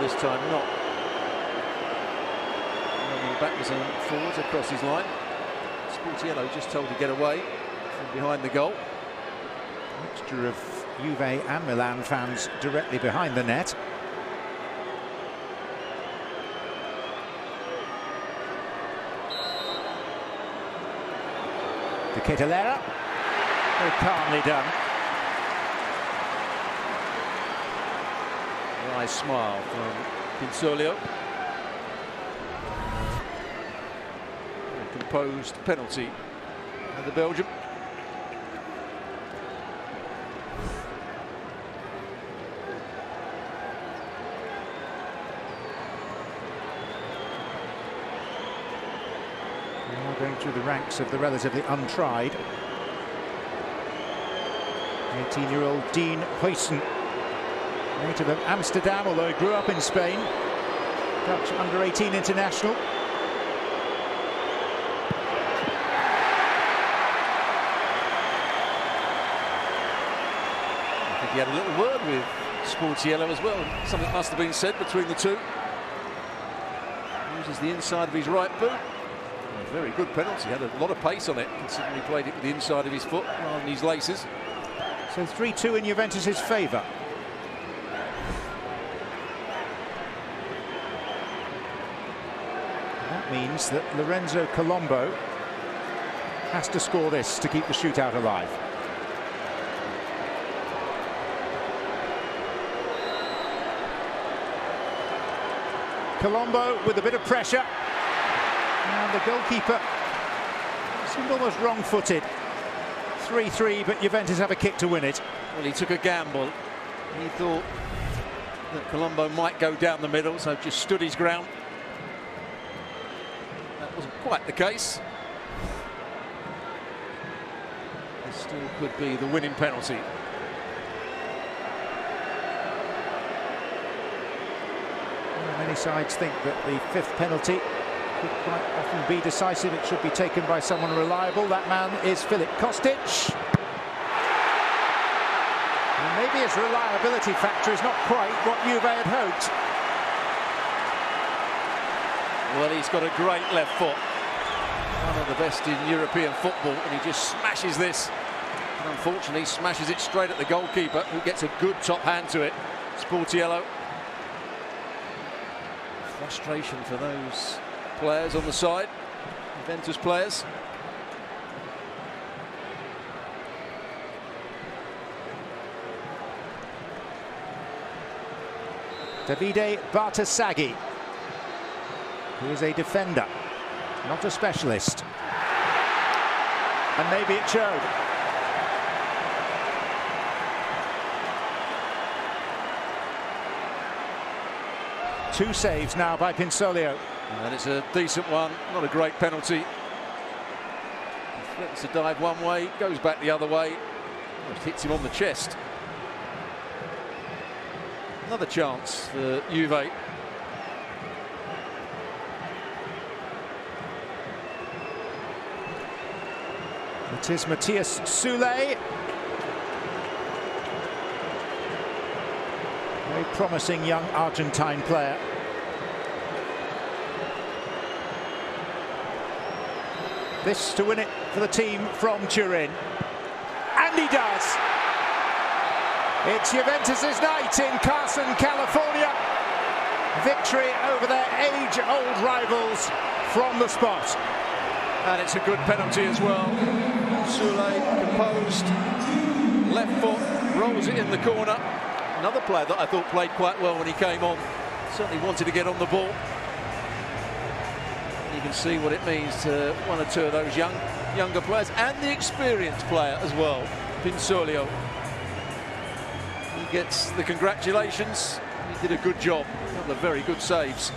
This time not running backwards and forwards across his line. Sportiello just told to get away from behind the goal. Mixture of Juve and Milan fans directly behind the net. De Ketelaere, very calmly done. Nice smile from Pinsolio. A composed penalty for the Belgium. Now going through the ranks of the relatively untried. 18-year-old Dean Huijsen. Native of Amsterdam, although he grew up in Spain. Dutch under-18 international. I think he had a little word with Sportiello as well. Something must have been said between the two. Uses the inside of his right boot. A very good penalty. Had a lot of pace on it, considering he played it with the inside of his foot rather than his laces. So 3-2 in Juventus's favour. That means that Lorenzo Colombo has to score this to keep the shootout alive. Colombo with a bit of pressure, and the goalkeeper Seemed almost wrong-footed. 3-3, but Juventus have a kick to win it. Well, he took a gamble. He thought that Colombo might go down the middle, so just stood his ground. That wasn't quite the case. This still could be the winning penalty. Well, many sides think that the fifth penalty could quite often be decisive. It should be taken by someone reliable. That man is Filip Kostic. And maybe his reliability factor is not quite what Juve had hoped. Well, he's got a great left foot. One of the best in European football, and he just smashes this. And unfortunately, smashes it straight at the goalkeeper, who gets a good top hand to it. Sportiello. Frustration for those players on the side, Juventus players. Davide Bartasaghi, who is a defender, not a specialist. And maybe it showed. Two saves now by Pinsoglio. And it's a decent one, not a great penalty. He threatens to dive one way, goes back the other way. Just hits him on the chest. Another chance for Juve. It is Matthias Soulé. Very promising young Argentine player. This to win it for the team from Turin. And he does! It's Juventus' night in Carson, California. Victory over their age-old rivals from the spot. And it's a good penalty as well. Soulé composed, left foot, rolls it in the corner. Another player that I thought played quite well when he came on. Certainly wanted to get on the ball. You can see what it means to one or two of those younger players, and the experienced player as well, Pinsoglio. He gets the congratulations. He did a good job. A couple of very good saves.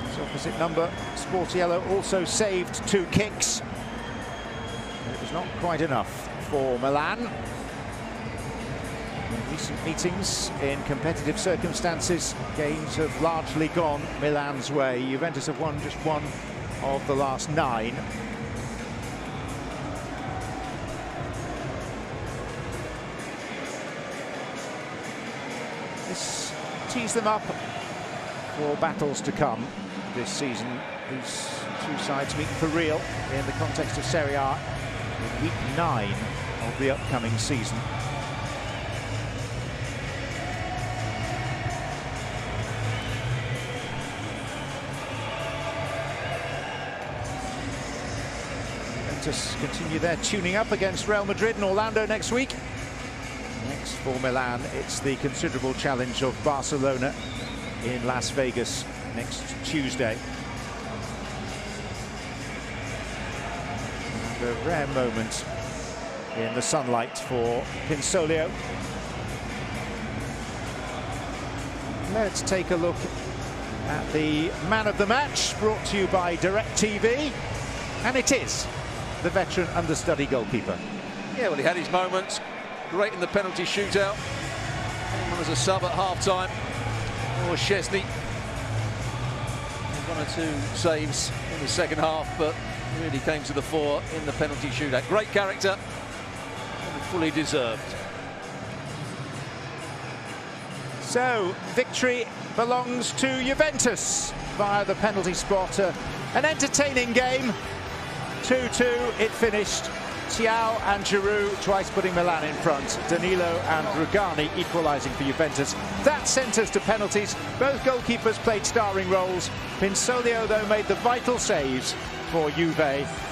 His opposite number, Sportiello, also saved 2 kicks. It was not quite enough for Milan. In recent meetings, in competitive circumstances, games have largely gone Milan's way. Juventus have won just 1 of the last 9. This tees them up for battles to come this season. These two sides meet for real in the context of Serie A in week 9 of the upcoming season. Juventus continue their tuning up against Real Madrid and Orlando next week. Next for Milan, it's the considerable challenge of Barcelona in Las Vegas next Tuesday. And a rare moment in the sunlight for Pinsoglio. Let's take a look at the man of the match, brought to you by DirecTV, and it is the veteran understudy goalkeeper. Yeah, well, he had his moments. Great in the penalty shootout. Came on as a sub at half-time. Or Szczesny. 1 or 2 saves in the second half, but really came to the fore in the penalty shootout. Great character, and fully deserved. So, victory belongs to Juventus via the penalty spot. An entertaining game. 2-2 it finished. Thiaw and Giroud twice putting Milan in front. Danilo and Rugani equalising for Juventus. That sent us to penalties. Both goalkeepers played starring roles. Pinsoglio, though, made the vital saves for Juve.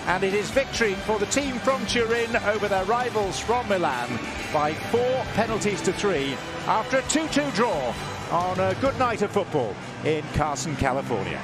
And it is victory for the team from Turin over their rivals from Milan by 4 penalties to 3 after a 2-2 draw on a good night of football in Carson, California.